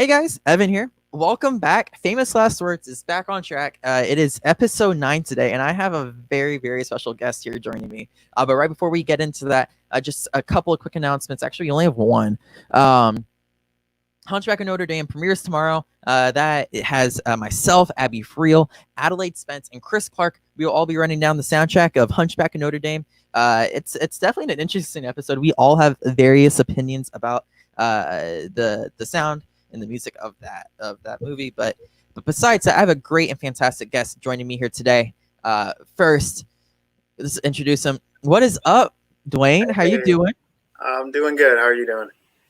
Hey guys, Evan here. Welcome back. Famous Last Words is back on track. It is episode 9 today, and I have a very, very special guest here joining me. But right before we get into that, just a couple of quick announcements. Actually, you only have one. Hunchback of Notre Dame premieres tomorrow. That it has myself, Abby Friel, Adelaide Spence, and Chris Clark. We will all be running down the soundtrack of Hunchback of Notre Dame. It's definitely an interesting episode. We all have various opinions about the sound and the music of that movie. But besides that, I have a great and fantastic guest joining me here today. First, let's introduce him. What is up, Dwayne? How you doing? I'm doing good. How are you doing?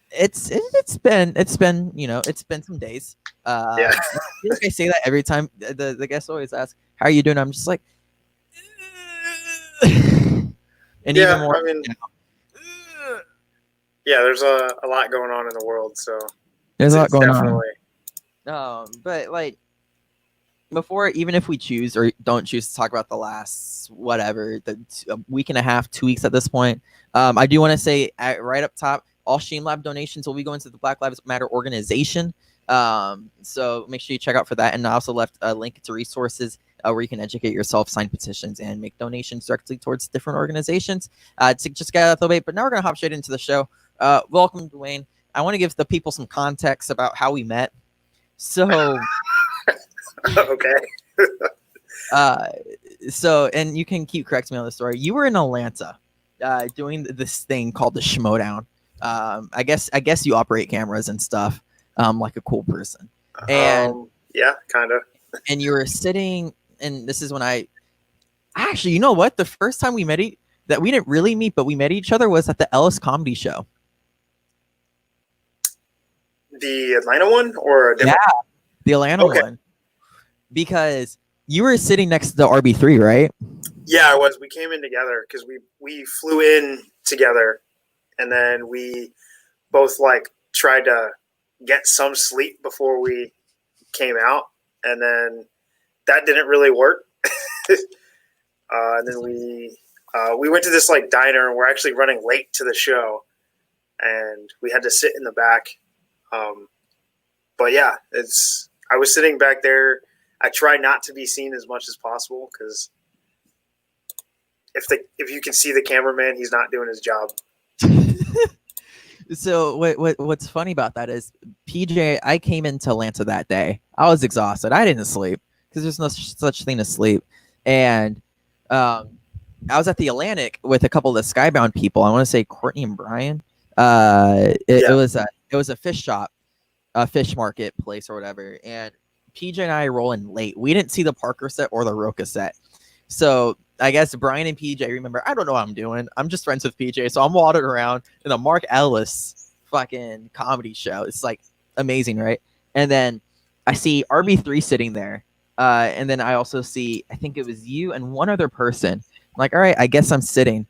It's been some days. Yeah. I feel like I say that every time the guests always ask, "How are you doing?" I'm just like, and Yeah, even more. I mean, yeah, there's a lot going on in the world, so There's a lot going definitely. on. But like before, even if we choose or don't choose to talk about the last a week and a half, 2 weeks at this point, I do want to say right up top, all Shame Lab donations will be going to the Black Lives Matter organization. So make sure you check out for that. And I also left a link to resources where you can educate yourself, sign petitions, and make donations directly towards different organizations to just get out of the way. But now we're going to hop straight into the show. Welcome, Dwayne. I want to give the people some context about how we met. So, Okay. And you can keep correcting me on the story. You were in Atlanta doing this thing called the Schmoedown. I guess you operate cameras and stuff like a cool person. And yeah, kind of. And you were sitting, and this is when I actually, you know what? The first time we met, that we didn't really meet, but we met each other was at the Ellis Comedy Show. The Atlanta one or a different? Yeah, the Atlanta one. Because you were sitting next to the RB3, right? Yeah, I was. We came in together because we flew in together, and then we both like tried to get some sleep before we came out, and then that didn't really work. And then we went to this like diner, and we're actually running late to the show, and we had to sit in the back. But yeah, I was sitting back there. I try not to be seen as much as possible because if you can see the cameraman, he's not doing his job. So what's funny about that is PJ, I came into Atlanta that day. I was exhausted. I didn't sleep because there's no such thing as sleep. And I was at the Atlantic with a couple of the Skybound people. I want to say Courtney and Brian. It was a fish shop, a fish market place or whatever. And PJ and I roll in late. We didn't see the Parker set or the Roca set. So I guess Brian and PJ remember, I don't know what I'm doing. I'm just friends with PJ. So I'm wandering around in a Mark Ellis fucking comedy show. It's like amazing, right? And then I see RB3 sitting there. And then I also see, I think it was you and one other person. I'm like, all right, I guess I'm sitting.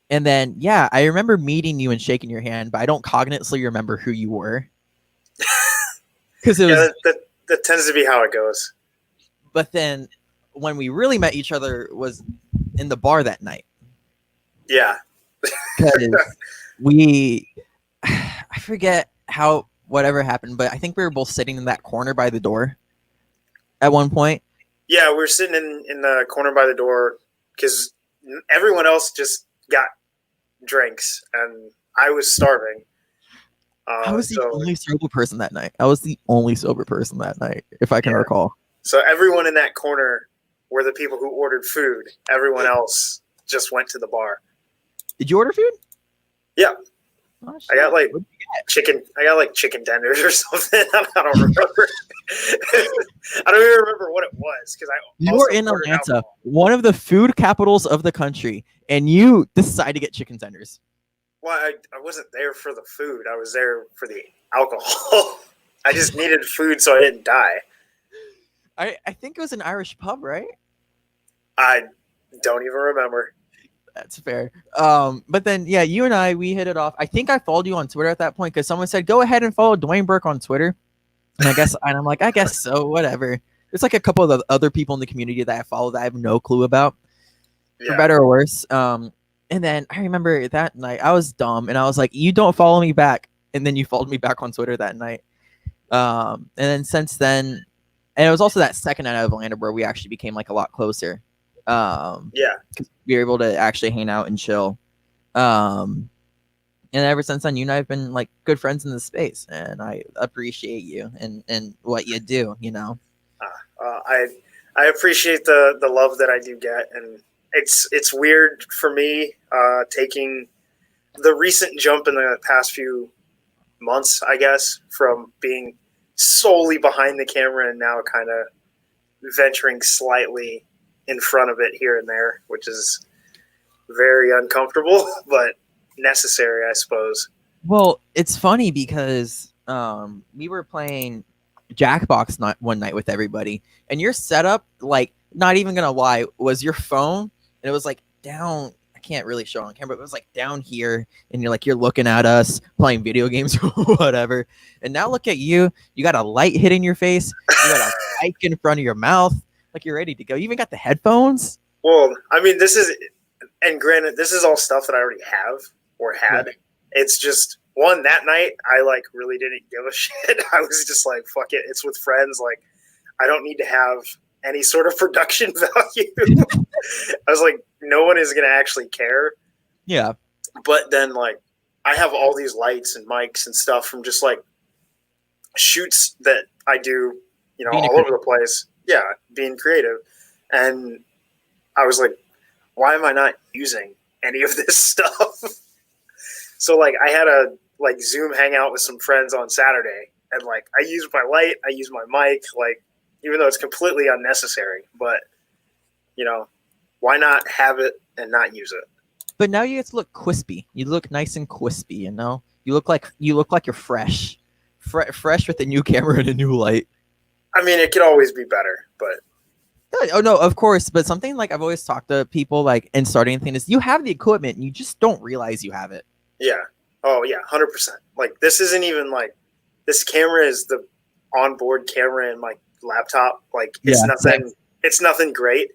And then, yeah, I remember meeting you and shaking your hand, but I don't cognitively remember who you were. Because it was that tends to be how it goes. But then when we really met each other was in the bar that night. Yeah. Because I forget how whatever happened, but I think we were both sitting in that corner by the door at one point. Yeah, we were sitting in the corner by the door because everyone else just got drinks and I was starving. I was the only sober person that night. If I can recall. So everyone in that corner were the people who ordered food. Everyone else just went to the bar. Did you order food? Yeah. Oh, I got like chicken. I got like chicken tenders or something. I don't remember. I don't even remember what it was because you were in Atlanta, one of the food capitals of the country, and you decided to get chicken tenders. Well, I wasn't there for the food. I was there for the alcohol. I just needed food so I didn't die. I think it was an Irish pub, right? I don't even remember. That's fair. But then, yeah, you and I, we hit it off. I think I followed you on Twitter at that point because someone said, go ahead and follow Dwain Burke on Twitter. And I'm like, I guess so, whatever. There's like a couple of the other people in the community that I follow that I have no clue about, for better or worse. And then I remember that night I was dumb and I was like, you don't follow me back. and then you followed me back on Twitter that night. And then since then, and it was also that second night of Atlanta where we actually became like a lot closer. Yeah. Because we were able to actually hang out and chill. And ever since then, you and I have been like good friends in the space, and I appreciate you and what you do. You know. I appreciate the love that I do get, and it's weird for me taking the recent jump in the past few months, I guess, from being solely behind the camera and now kind of venturing slightly in front of it here and there, which is very uncomfortable, but necessary, I suppose. Well, it's funny because we were playing Jackbox one night with everybody, and your setup, like, not even gonna lie, was your phone, and it was like down. I can't really show on camera, but it was like down here, and you're looking at us playing video games or whatever. And now look at you. You got a light hitting your face. You got a mic in front of your mouth, like you're ready to go. You even got the headphones. Well, I mean, and granted, this is all stuff that I already have or had. Right. It's just one that night I like really didn't give a shit. I was just like, fuck it, it's with friends. Like, I don't need to have any sort of production value. I was like, no one is gonna actually care. Yeah. But then like I have all these lights and mics and stuff from just like shoots that I do, you know, all over the place. Yeah, being creative. And I was like, why am I not using any of this stuff? So like I had a like Zoom hangout with some friends on Saturday, and like I used my light, I used my mic, like even though it's completely unnecessary, but you know, why not have it and not use it? But now you get to look crispy. You look nice and crispy, you know? You look like you're fresh. Fresh with a new camera and a new light. I mean, it could always be better, but oh no, of course. But something like I've always talked to people like in starting a thing is you have the equipment and you just don't realize you have it. Yeah. Oh yeah, 100%. Like this isn't even like this camera is the onboard camera in my laptop. Like it's nothing. Same. It's nothing great,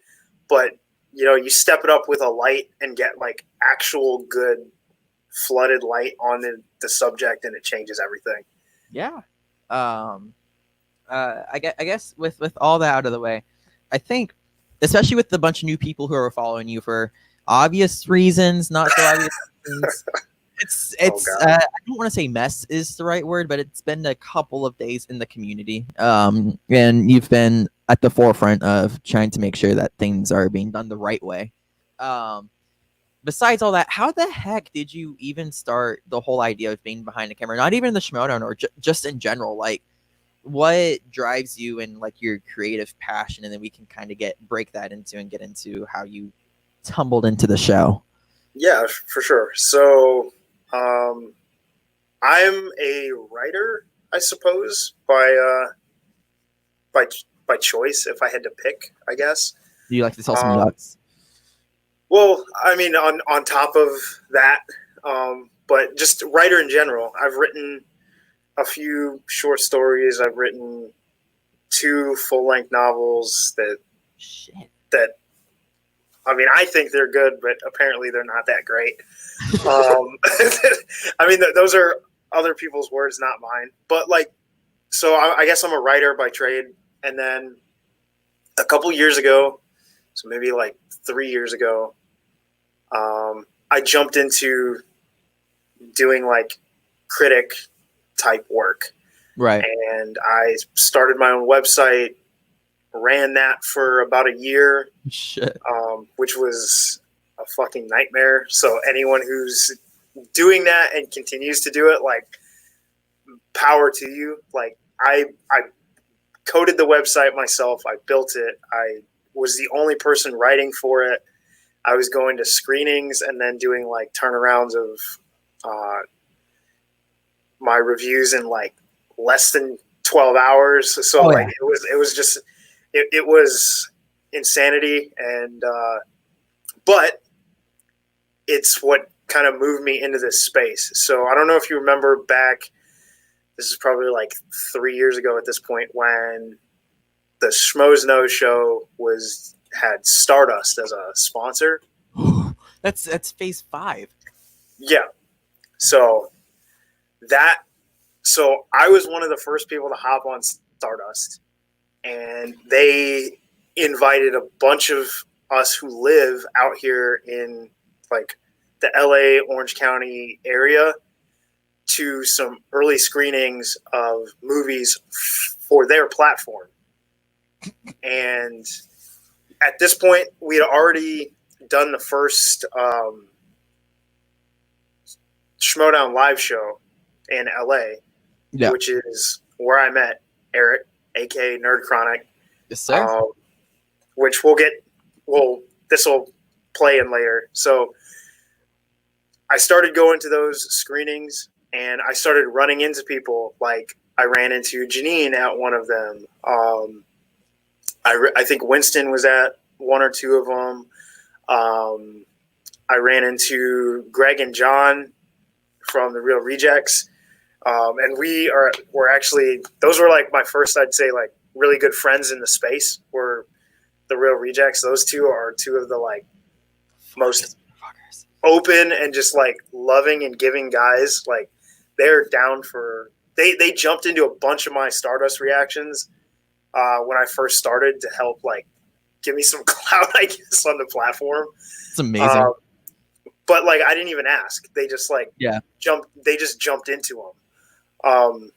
but you know, you step it up with a light and get like actual good flooded light on the subject, and it changes everything. Yeah. I guess with all that out of the way, I think, especially with the bunch of new people who are following you for obvious reasons, not so obvious reasons. It's I don't want to say mess is the right word, but it's been a couple of days in the community. And you've been at the forefront of trying to make sure that things are being done the right way. Besides all that, how the heck did you even start the whole idea of being behind the camera? Not even the Schmoedown or just in general, like what drives you and like your creative passion, and then we can kind of break that into and get into how you tumbled into the show. Yeah, for sure. So I'm a writer, I suppose, by choice. If I had to pick, I guess. Do you like to tell some nuts? Well, I mean, on top of that, but just writer in general. I've written a few short stories. I've written 2 full-length novels that I mean, I think they're good, but apparently they're not that great. I mean, those are other people's words, not mine. But like, so I guess I'm a writer by trade. And then a couple years ago, so maybe like 3 years ago, I jumped into doing like critic type work. Right. And I started my own website, ran that for about a year. Shit. Which was a fucking nightmare. So anyone who's doing that and continues to do it, like, power to you. Like I coded the website myself. I built it. I was the only person writing for it. I was going to screenings and then doing like turnarounds of my reviews in like less than 12 hours. So like it was just it was insanity. And but it's what kind of moved me into this space. So I don't know if you remember back, this is probably like 3 years ago at this point, when the Schmoedown show had Stardust as a sponsor. That's phase 5. Yeah. So that So I was one of the first people to hop on Stardust, and they invited a bunch of us who live out here in like the LA Orange County area to some early screenings of movies for their platform. And at this point, we had already done the first Schmoedown live show in LA, which is where I met Eric, aka Nerd Chronic. Yes, sir. Which this will play in later. So I started going to those screenings, and I started running into people. Like I ran into Janine at one of them. I think Winston was at one or two of them. I ran into Greg and John from the Real Rejects. And we're actually, those were like my first, I'd say, like really good friends in the space were the Real Rejects. Those two are two of the like most open and just like loving and giving guys. Like they're down for, they jumped into a bunch of my Stardust reactions when I first started to help like give me some clout, I guess, on the platform. It's amazing. But like I didn't even ask. They just like jumped into them.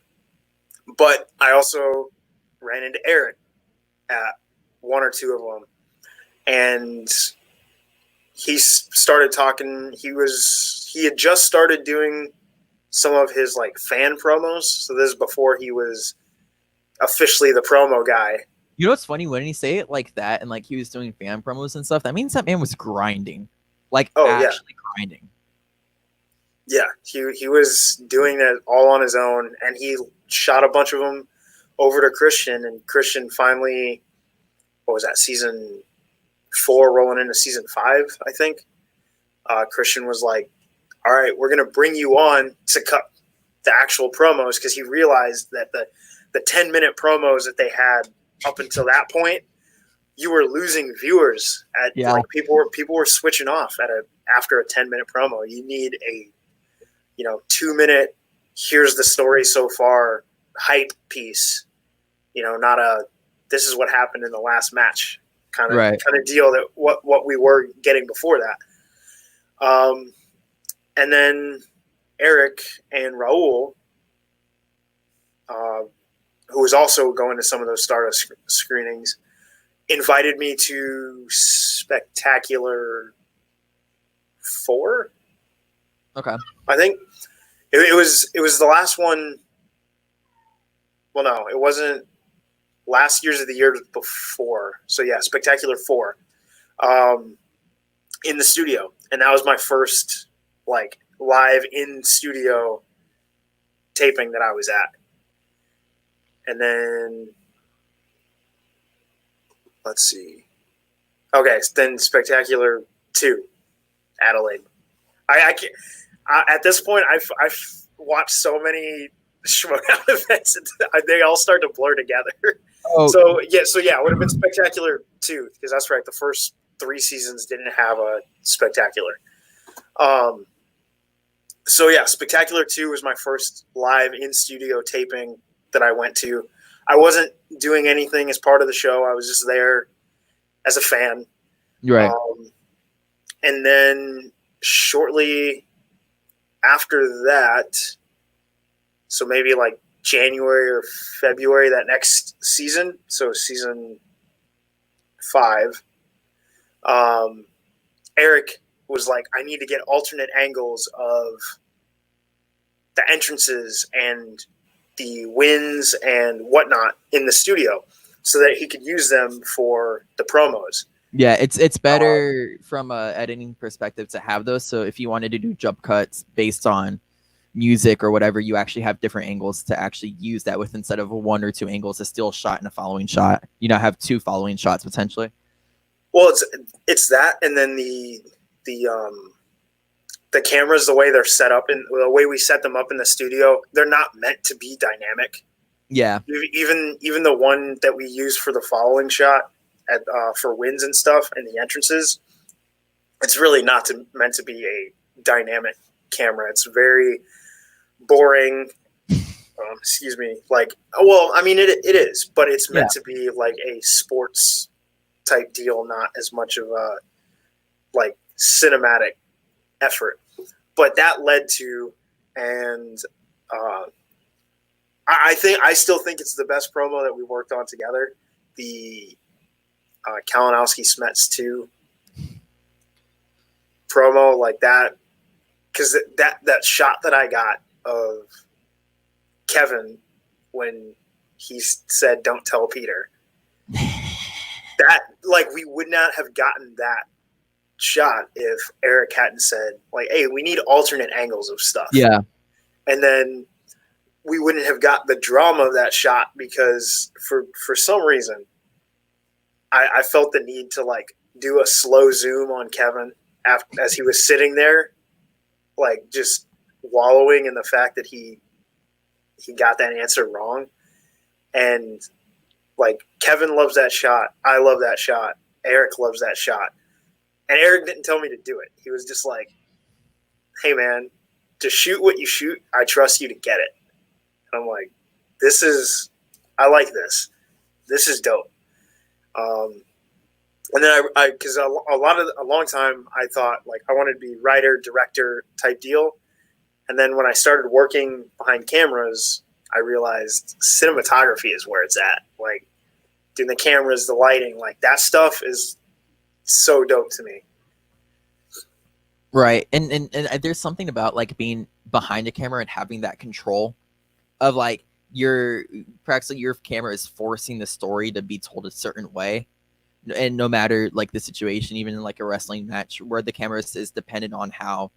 But I also ran into Eric at one or two of them, and he started talking. He had just started doing some of his like fan promos. So this is before he was officially the promo guy. You know what's funny? When he say it like that and like he was doing fan promos and stuff, that means that man was grinding. Like actually grinding. Yeah, he was doing it all on his own, and he shot a bunch of them over to Christian, and Christian finally, what was that, season 4 rolling into season 5, I think. Christian was like, all right, we're going to bring you on to cut the actual promos, because he realized that the 10-minute promos that they had up until that point, you were losing viewers. Like people were switching off after a 10-minute promo. You need a 2-minute, here's the story so far hype piece. Not a this is what happened in the last match kind of deal that what we were getting before that. And then Eric and Raul, who was also going to some of those Stardust screenings, invited me to Spectacular 4. Okay. I think it was the last one. Well, no, it wasn't. Last year's of the year before. So yeah, Spectacular 4, in the studio, and that was my first like live in studio taping that I was at. And then let's see. Okay, then Spectacular 2, Adelaide. I can't. At this point, I've watched so many Schmoedown events, they all start to blur together. Oh. So yeah, it would have been Spectacular 2, because that's right. The first 3 seasons didn't have a Spectacular. So yeah, Spectacular 2 was my first live in studio taping that I went to. I wasn't doing anything as part of the show. I was just there as a fan. Right. And then shortly after that, so maybe like January or February that next season, so season 5, Eric was like, I need to get alternate angles of the entrances and the wins and whatnot in the studio so that he could use them for the promos. Yeah, it's better from a editing perspective to have those. So if you wanted to do jump cuts based on music or whatever, you actually have different angles to actually use that with, instead of 1 or 2 angles to still shot in a following shot. You now have 2 following shots potentially. Well, it's that, and then the cameras, the way they're set up and the way we set them up in the studio, they're not meant to be dynamic. Yeah. Even the one that we use for the following shot for wins and stuff and the entrances, it's really not meant to be a dynamic camera. It's very boring excuse me, like, well, I mean, it is, but it's meant Yeah. to be like a sports type deal, not as much of a like cinematic effort. But that led to, and I still think it's the best promo that we worked on together. The Kalinowski Smets 2 promo, like that, because that shot that I got of Kevin when he said, "Don't tell Peter," that, like, we would not have gotten that shot if Eric hadn't said, like, "Hey, we need alternate angles of stuff." Yeah. And then we wouldn't have got the drama of that shot because for some reason I felt the need to like do a slow zoom on Kevin as he was sitting there, like just wallowing in the fact that he got that answer wrong. And like, Kevin loves that shot. I love that shot. Eric loves that shot. And Eric didn't tell me to do it. He was just like, "Hey man, to shoot what you shoot, I trust you to get it." And I'm like, I like this. This is dope. And then because a long time I thought like I wanted to be writer, director type deal. And then when I started working behind cameras, I realized cinematography is where it's at. Like, doing the cameras, the lighting, like that stuff is so dope to me. Right. And there's something about like being behind a camera and having that control of like practically your camera is forcing the story to be told a certain way. And no matter like the situation, even in like a wrestling match where the camera is dependent on how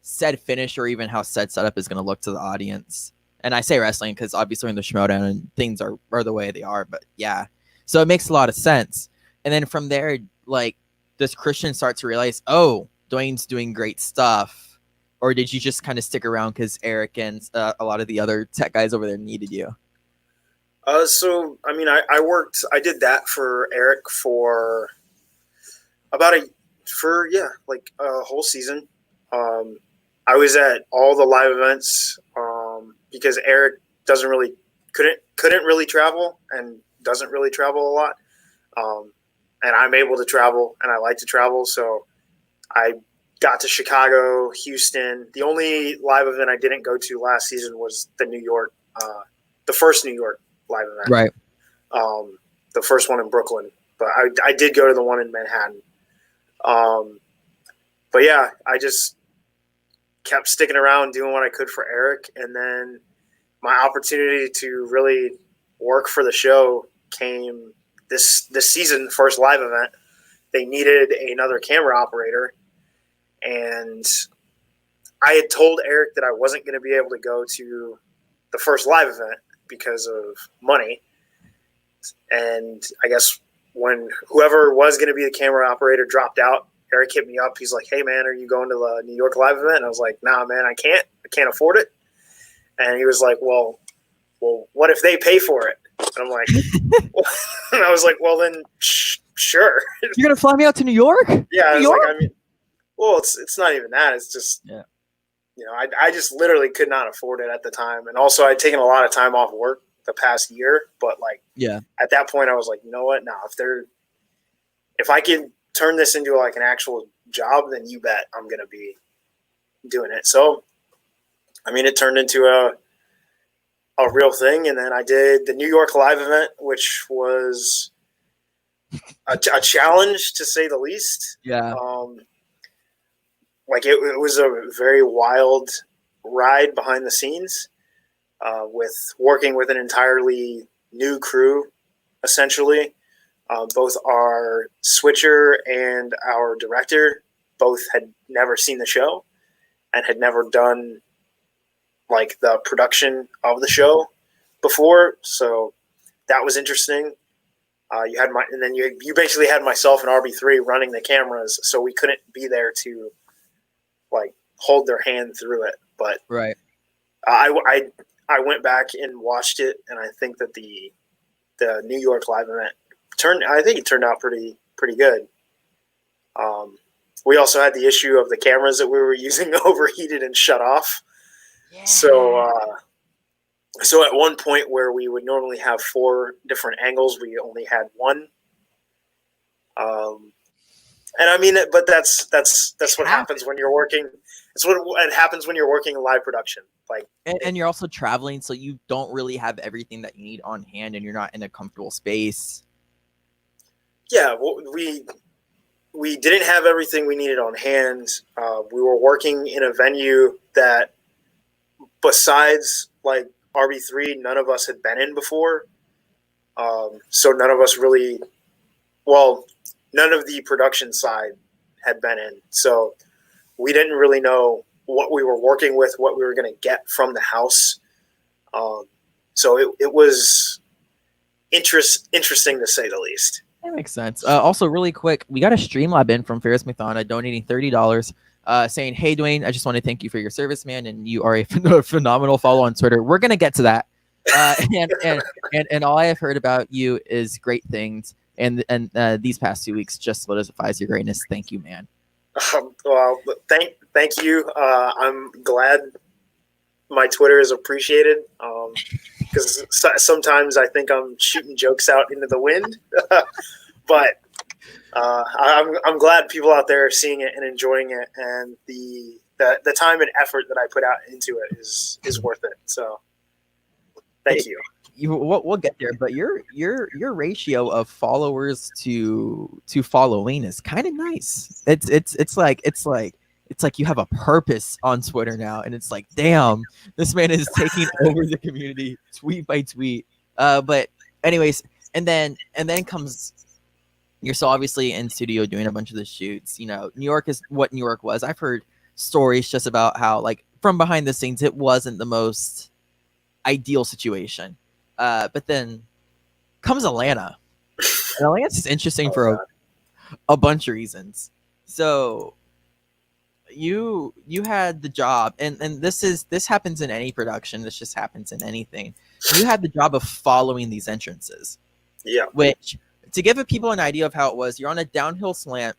said finish or even how said setup is going to look to the audience. And I say wrestling because obviously in the Schmoedown and things are the way they are, but yeah. So it makes a lot of sense. And then from there, like, does Christian start to realize, oh, Dwayne's doing great stuff? Or did you just kind of stick around because Eric and a lot of the other tech guys over there needed you? So, I mean, I did that for Eric for about like a whole season. I was at all the live events because Eric couldn't really travel and doesn't really travel a lot. And I'm able to travel and I like to travel. So I got to Chicago, Houston. The only live event I didn't go to last season was the first New York live event. Right. The first one in Brooklyn. But I did go to the one in Manhattan. But yeah, I just kept sticking around doing what I could for Eric. And then my opportunity to really work for the show came this season, first live event. They needed another camera operator. And I had told Eric that I wasn't going to be able to go to the first live event because of money. And I guess when whoever was going to be the camera operator dropped out, Eric hit me up. He's like, "Hey man, are you going to the New York live event?" And I was like, "Nah, man, I can't afford it." And he was like, well, what if they pay for it? And I'm like, and I was like, well then, sure. You're going to fly me out to New York? Yeah. I New was York? like, I mean, well, it's not even that. It's just, yeah. You know, I just literally could not afford it at the time. And also I'd taken a lot of time off work the past year, but like, yeah, at that point I was like, you know what? Now, if I can turn this into like an actual job, then you bet I'm going to be doing it. So, I mean, it turned into a real thing. And then I did the New York live event, which was a challenge to say the least. Yeah. Like it was a very wild ride behind the scenes with working with an entirely new crew, essentially. Both our switcher and our director both had never seen the show and had never done like the production of the show before. So that was interesting. And then you basically had myself and RB3 running the cameras, so we couldn't be there to like hold their hand through it. But right. I went back and watched it, and I think that the New York live event turned out pretty good. We also had the issue of the cameras that we were using overheated and shut off. Yeah. So So at one point where we would normally have 4 different angles, we only had one. And I mean, but that's what happens when you're working. It's what it happens when you're working in live production. Like, and you're also traveling, so you don't really have everything that you need on hand, and you're not in a comfortable space. Yeah, we didn't have everything we needed on hand. We were working in a venue that, besides like RB3, none of us had been in before. So none of us really, well, none of the production side had been in. So we didn't really know what we were working with, what we were going to get from the house. So it was interesting to say the least. That makes sense. Also, really quick, we got a Streamlab in from Ferris Mathana donating $30, saying, "Hey, Dwayne, I just want to thank you for your service, man, and you are a phenomenal follow on Twitter." We're gonna get to that, and all I have heard about you is great things, and these past 2 weeks just solidifies your greatness. Thank you, man. Well, thank you. I'm glad my Twitter is appreciated, because sometimes I think I'm shooting jokes out into the wind. But I'm glad people out there are seeing it and enjoying it, and the time and effort that I put out into it is worth it. So thank you. We'll get there, but your ratio of followers to following is kind of nice. It's like you have a purpose on Twitter now, and it's like, damn, this man is taking over the community tweet by tweet. But anyways, and then comes, you're so obviously in studio doing a bunch of the shoots. You know, New York is what New York was. I've heard stories just about how, like, from behind the scenes, it wasn't the most ideal situation. But then comes Atlanta. And Atlanta's interesting for a bunch of reasons. So you had the job, and this happens in any production. This just happens in anything. You had the job of following these entrances. Yeah. Which, to give people an idea of how it was, you're on a downhill slant.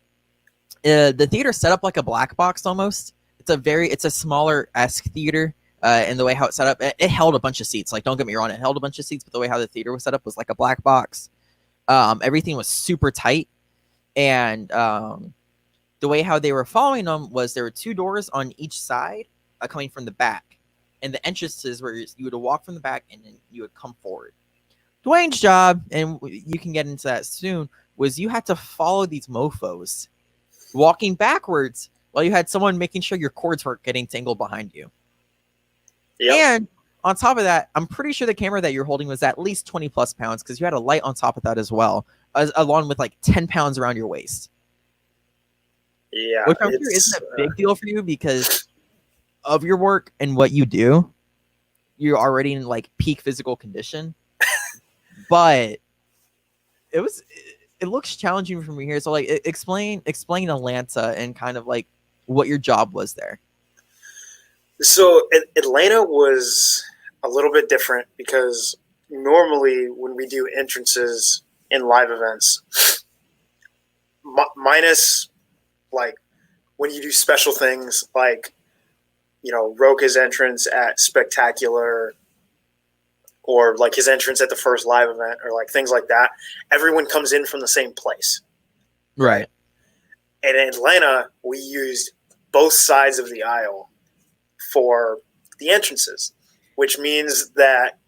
The theater set up like a black box almost. It's a smaller-esque theater. And the way how it's set up, it held a bunch of seats. Like, don't get me wrong, it held a bunch of seats, but the way how the theater was set up was like a black box. Everything was super tight, and the way how they were following them was there were 2 doors on each side coming from the back, and the entrances where you would walk from the back and then you would come forward. Dwayne's job, and you can get into that soon, was you had to follow these mofos, walking backwards while you had someone making sure your cords weren't getting tangled behind you. Yep. And on top of that, I'm pretty sure the camera that you're holding was at least 20 plus pounds, because you had a light on top of that as well, along with like 10 pounds around your waist. Yeah. Which I'm sure isn't a big deal for you because of your work and what you do. You're already in like peak physical condition. But it looks challenging for me here. So like explain Atlanta and kind of like what your job was there. So Atlanta was a little bit different because normally when we do entrances in live events, minus like when you do special things like, you know, Roka's entrance at Spectacular, or like his entrance at the first live event, or like things like that, everyone comes in from the same place. Right. And in Atlanta, we used both sides of the aisle for the entrances, which means that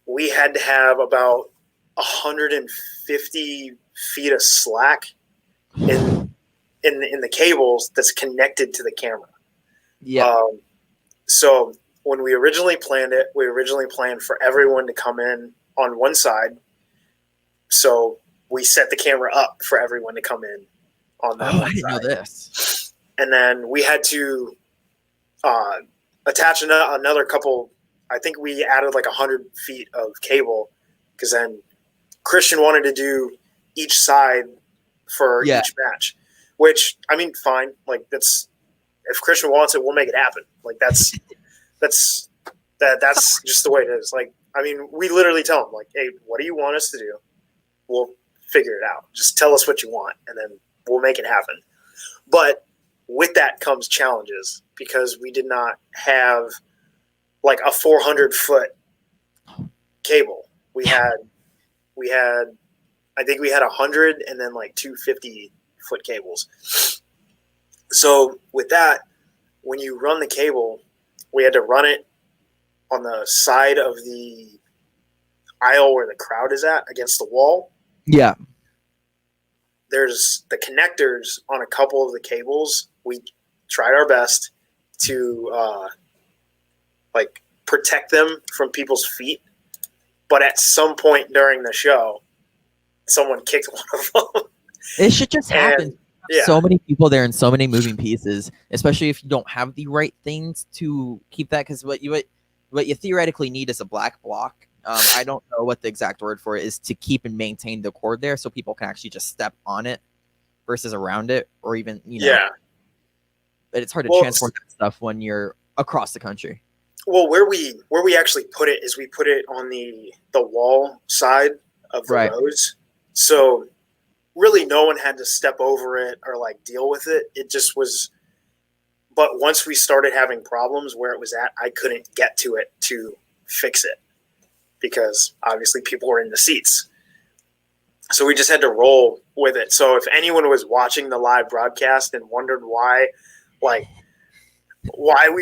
we had to have about 150 feet of slack in the cables that's connected to the camera. Yeah. So when we originally planned it, we originally planned for everyone to come in on one side. So we set the camera up for everyone to come in on that one I didn't side. know this. And then we had to attach another couple. I think we added like 100 feet of cable, because then Christian wanted to do each side for each match, which, I mean, fine. Like, that's, if Christian wants it, we'll make it happen. Like, that's just the way it is. Like, I mean, we literally tell him, like, hey, what do you want us to do? We'll figure it out. Just tell us what you want, and then we'll make it happen. But with that comes challenges, because we did not have like a 400-foot cable. We had, I think we had 100 and then like 250-foot cables. So with that, when you run the cable, we had to run it on the side of the aisle where the crowd is at against the wall. Yeah. There's the connectors on a couple of the cables. We tried our best to like protect them from people's feet. But at some point during the show, someone kicked one of them. It should just happen. Yeah. So many people there and so many moving pieces, especially if you don't have the right things to keep that. Because what you theoretically need is a black block. I don't know what the exact word for it is, to keep and maintain the cord there so people can actually just step on it versus around it, or even, Yeah. But it's hard to transport that stuff when you're across the country. Well, where we actually put it is we put it on the wall side of the rows. So really no one had to step over it or like deal with it. It just was. But once we started having problems where it was at, I couldn't get to it to fix it because obviously people were in the seats. So we just had to roll with it. So if anyone was watching the live broadcast and wondered why we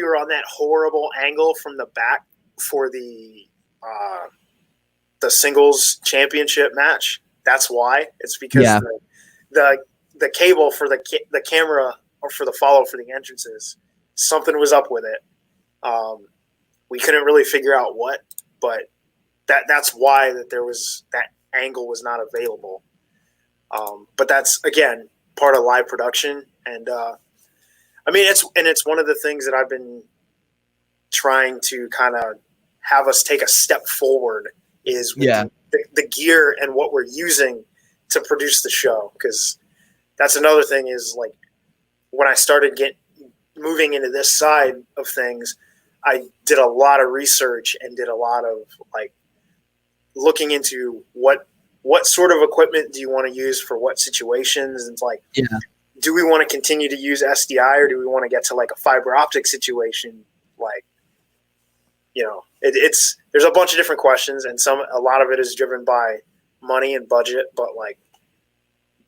were on that horrible angle from the back for the singles championship match, that's why. It's because the cable for the camera or for the follow for the entrances, something was up with it. We couldn't really figure out what, but that's why that angle was not available. But that's, again, part of live production. And I mean, it's one of the things that I've been trying to kind of have us take a step forward is with the gear and what we're using to produce the show. Because that's another thing is, like, when I started moving into this side of things, I did a lot of research and did a lot of like looking into what sort of equipment do you want to use for what situations, and like, do we want to continue to use SDI or do we want to get to like a fiber optic situation? Like, there's a bunch of different questions, and a lot of it is driven by money and budget, but like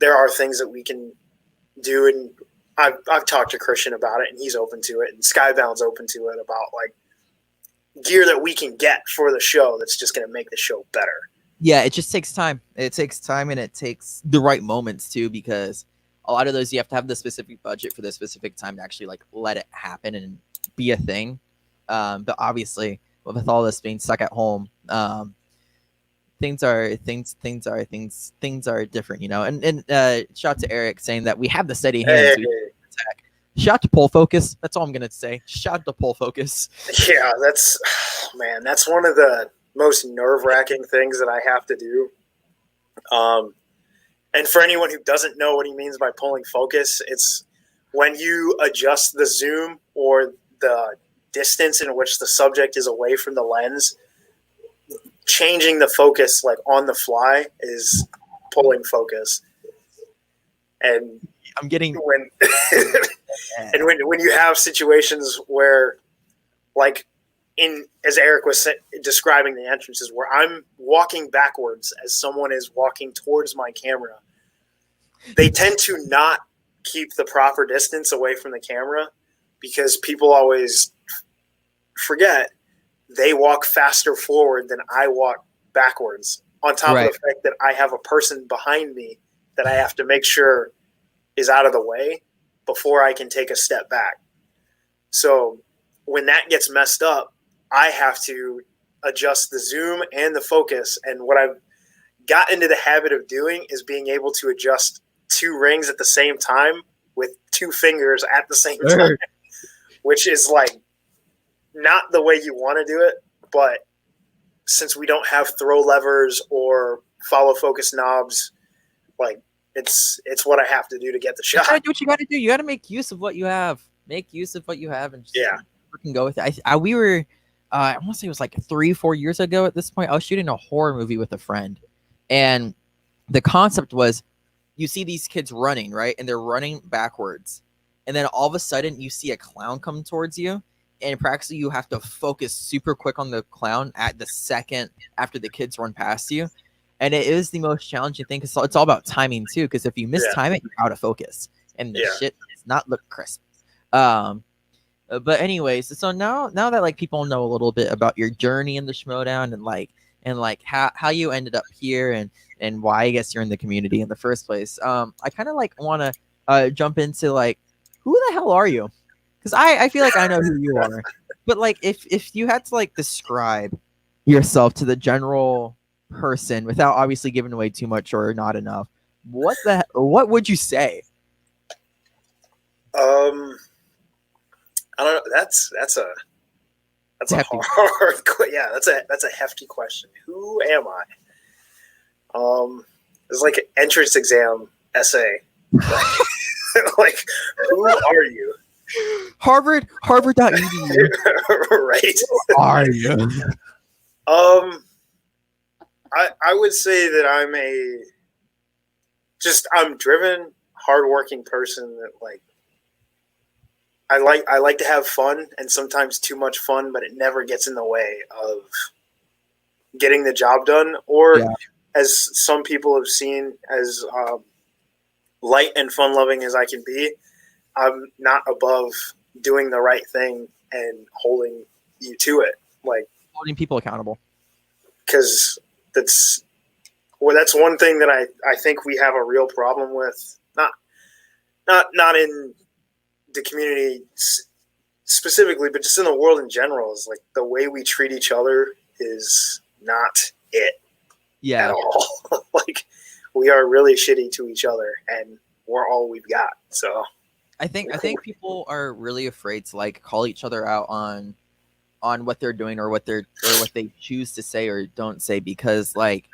there are things that we can do, and I've talked to Christian about it, and he's open to it, and Skybound's open to it about like gear that we can get for the show that's just going to make the show better. Yeah, it just takes time. It takes time, and it takes the right moments too, because a lot of those you have to have the specific budget for the specific time to actually like let it happen and be a thing. But obviously, with all this being stuck at home, things are different, And shout out to Eric saying that we have the steady hands. Shout out to Pull Focus. That's all I'm gonna say. Shout out to Pull Focus. Yeah, that's one of the most nerve-wracking things that I have to do. And for anyone who doesn't know what he means by pulling focus, it's when you adjust the zoom or the distance in which the subject is away from the lens. Changing the focus like on the fly is pulling focus. And I'm getting when you have situations where, like, as Eric was describing the entrances, where I'm walking backwards as someone is walking towards my camera, they tend to not keep the proper distance away from the camera because people always forget they walk faster forward than I walk backwards, on top of the fact that I have a person behind me that I have to make sure is out of the way before I can take a step back. So when that gets messed up, I have to adjust the zoom and the focus. And what I've got into the habit of doing is being able to adjust two rings at the same time with two fingers at the same time, which is like not the way you want to do it. But since we don't have throw levers or follow focus knobs, like it's what I have to do to get the shot. You gotta do what you gotta do. You gotta make use of what you have. Make use of what you have, and just freaking go with it. We were, I want to say it was like 3-4 years ago at this point. I was shooting a horror movie with a friend, and the concept was, you see these kids running, right, and they're running backwards, and then all of a sudden you see a clown come towards you, and practically you have to focus super quick on the clown at the second after the kids run past you. And it is the most challenging thing because it's all about timing too. Because if you miss time it, you're out of focus, and the shit does not look crisp. But anyways, so now that like people know a little bit about your journey in the Schmoedown and like how you ended up here and why I guess you're in the community in the first place. I kind of like want to jump into like, who the hell are you? Because I feel like I know who you are, but like if you had to like describe yourself to the general person without obviously giving away too much or not enough, what would you say? I don't know. That's a Hefty. hard that's a hefty question. Who am I? It's like an entrance exam essay. Like who are you? Harvard.edu. Right. Who are you? I would say that I'm driven, hardworking person that like I like to have fun and sometimes too much fun, but it never gets in the way of getting the job done. Or as some people have seen, as light and fun loving as I can be, I'm not above doing the right thing and holding you to it, like holding people accountable. Because that's one thing that I think we have a real problem with. Not in the community specifically, but just in the world in general, is like the way we treat each other is not it at all. Like we are really shitty to each other, and we're all we've got. So I think people are really afraid to like call each other out on what they're doing or what they choose to say or don't say, because like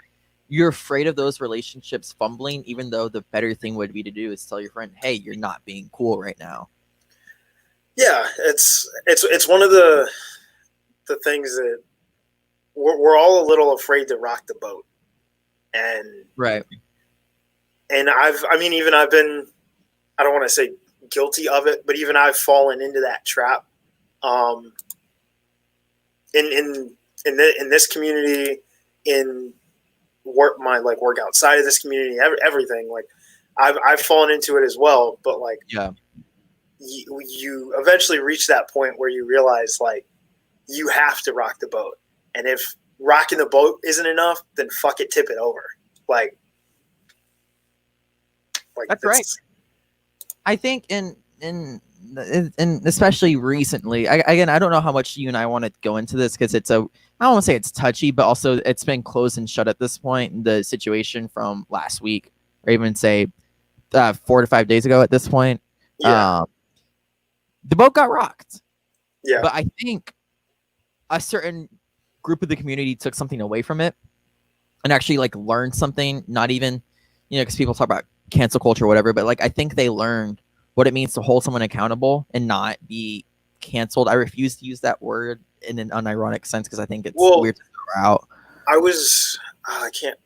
you're afraid of those relationships fumbling, even though the better thing would be to do is tell your friend, hey, you're not being cool right now. Yeah, it's one of the things that we're all a little afraid to rock the boat. And right. And I've been, I don't want to say guilty of it, but even I've fallen into that trap. In this community, in work outside of this community, everything, like I've fallen into it as well. But like, you eventually reach that point where you realize like you have to rock the boat, and if rocking the boat isn't enough, then fuck it, tip it over. Like that's right. I think in especially recently, I don't know how much you and I want to go into this because I don't want to say it's touchy, but also it's been closed and shut at this point. The situation from last week, or even say 4 to 5 days ago at this point, the boat got rocked. Yeah, but I think a certain group of the community took something away from it and actually like learned something. Not even, because people talk about cancel culture or whatever, but like I think they learned what it means to hold someone accountable and not be canceled. I refuse to use that word in an unironic sense because I think it's weird to throw out. I can't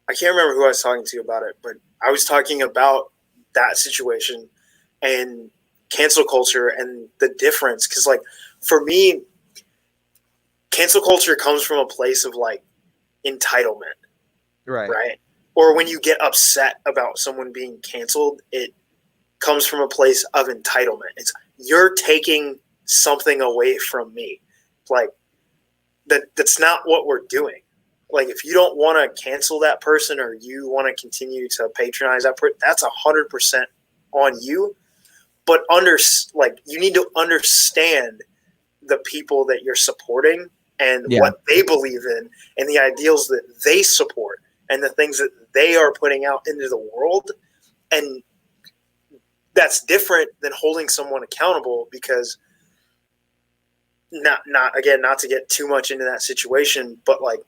remember who I was talking to about it, but I was talking about that situation and cancel culture and the difference. Because like for me, cancel culture comes from a place of like entitlement, right? Or when you get upset about someone being canceled, it comes from a place of entitlement. It's you're taking something away from me. Like that's not what we're doing. Like if you don't want to cancel that person or you want to continue to patronize that person, that's 100% on you. But you need to understand the people that you're supporting and what they believe in and the ideals that they support and the things that they are putting out into the world. And that's different than holding someone accountable, because not to get too much into that situation, but like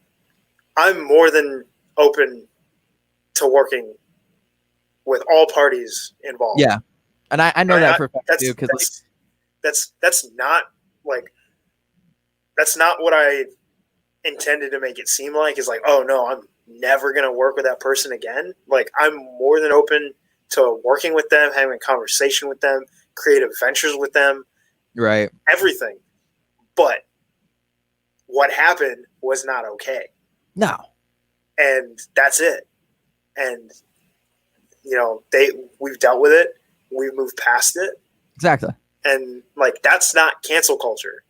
I'm more than open to working with all parties involved. Yeah. And I know that for a fact too, because like that's not what I intended to make it seem like. Is like, oh no, I'm never gonna work with that person again. Like I'm more than open to working with them, having a conversation with them, creative ventures with them, right? Everything. But what happened was not okay. No. And that's it. And, we've dealt with it. We've moved past it. Exactly. And, like, that's not cancel culture.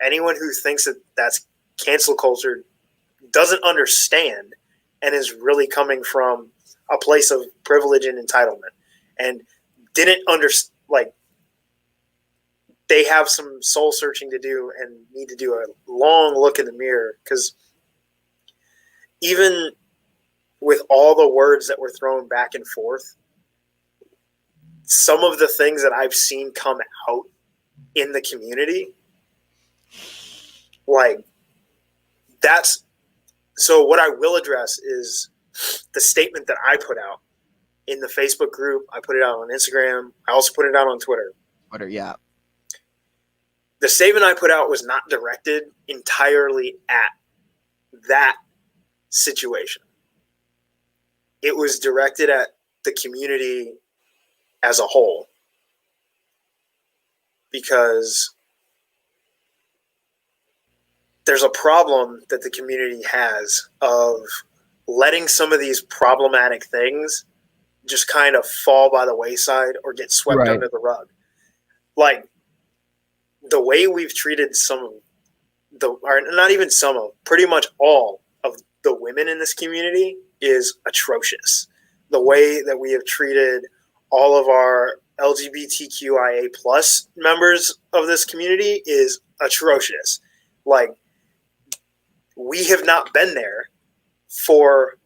Anyone who thinks that that's cancel culture doesn't understand and is really coming from a place of privilege and entitlement and didn't understand, like, they have some soul searching to do and need to do a long look in the mirror, because even with all the words that were thrown back and forth, some of the things that I've seen come out in the community, like, that's so what I will address is the statement that I put out in the Facebook group. I put it out on Instagram. I also put it out on Twitter. Yeah. The statement I put out was not directed entirely at that situation. It was directed at the community as a whole, because there's a problem that the community has of letting some of these problematic things just kind of fall by the wayside or get swept under the rug. Like, the way we've treated pretty much all of the women in this community is atrocious. The way that we have treated all of our LGBTQIA plus members of this community is atrocious. Like, we have not been there for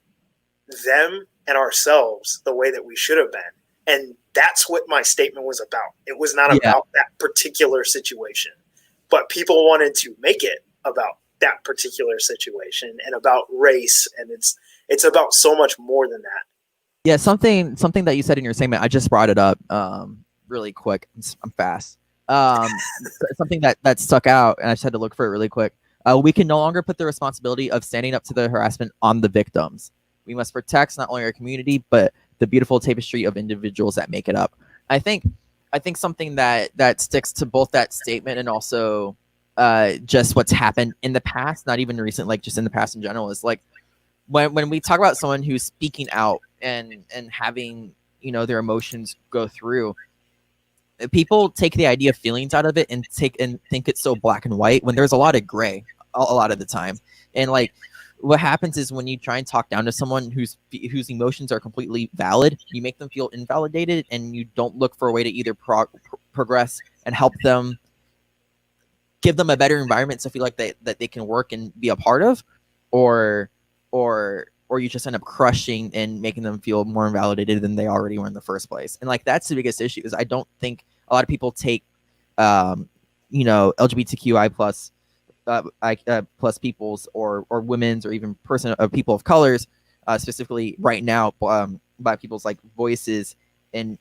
them and ourselves the way that we should have been. And that's what my statement was about. It was not about that particular situation, but people wanted to make it about that particular situation and about race. And it's about so much more than that. Yeah. Something that you said in your statement, I just brought it up really quick. I'm fast. Something that stuck out, and I just had to look for it really quick. We can no longer put the responsibility of standing up to the harassment on the victims. We must protect not only our community, but the beautiful tapestry of individuals that make it up. I think something that sticks to both that statement and also just what's happened in the past, not even recent, like just in the past in general, is like when we talk about someone who's speaking out and having, their emotions go through, people take the idea of feelings out of it and think it's so black and white when there's a lot of gray a lot of the time. And like, what happens is when you try and talk down to someone whose emotions are completely valid, you make them feel invalidated, and you don't look for a way to either progress and help them, give them a better environment to feel like that they can work and be a part of, or you just end up crushing and making them feel more invalidated than they already were in the first place. And like, that's the biggest issue, is I don't think a lot of people take LGBTQI plus plus peoples or women's or even people of colors, specifically right now, by people's like voices, and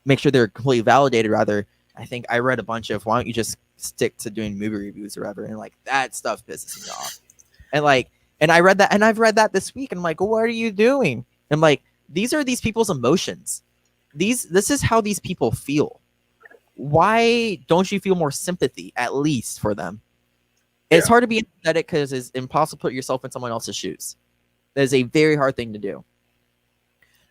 make sure they're completely validated. Rather, I think I read a bunch of, why don't you just stick to doing movie reviews or whatever, and like, that stuff pisses me off. And I read that, and I've read that this week, and I'm like, well, what are you doing? And like, these are these people's emotions. This is how these people feel. Why don't you feel more sympathy, at least, for them? It's hard to be empathetic because it's impossible to put yourself in someone else's shoes. That is a very hard thing to do.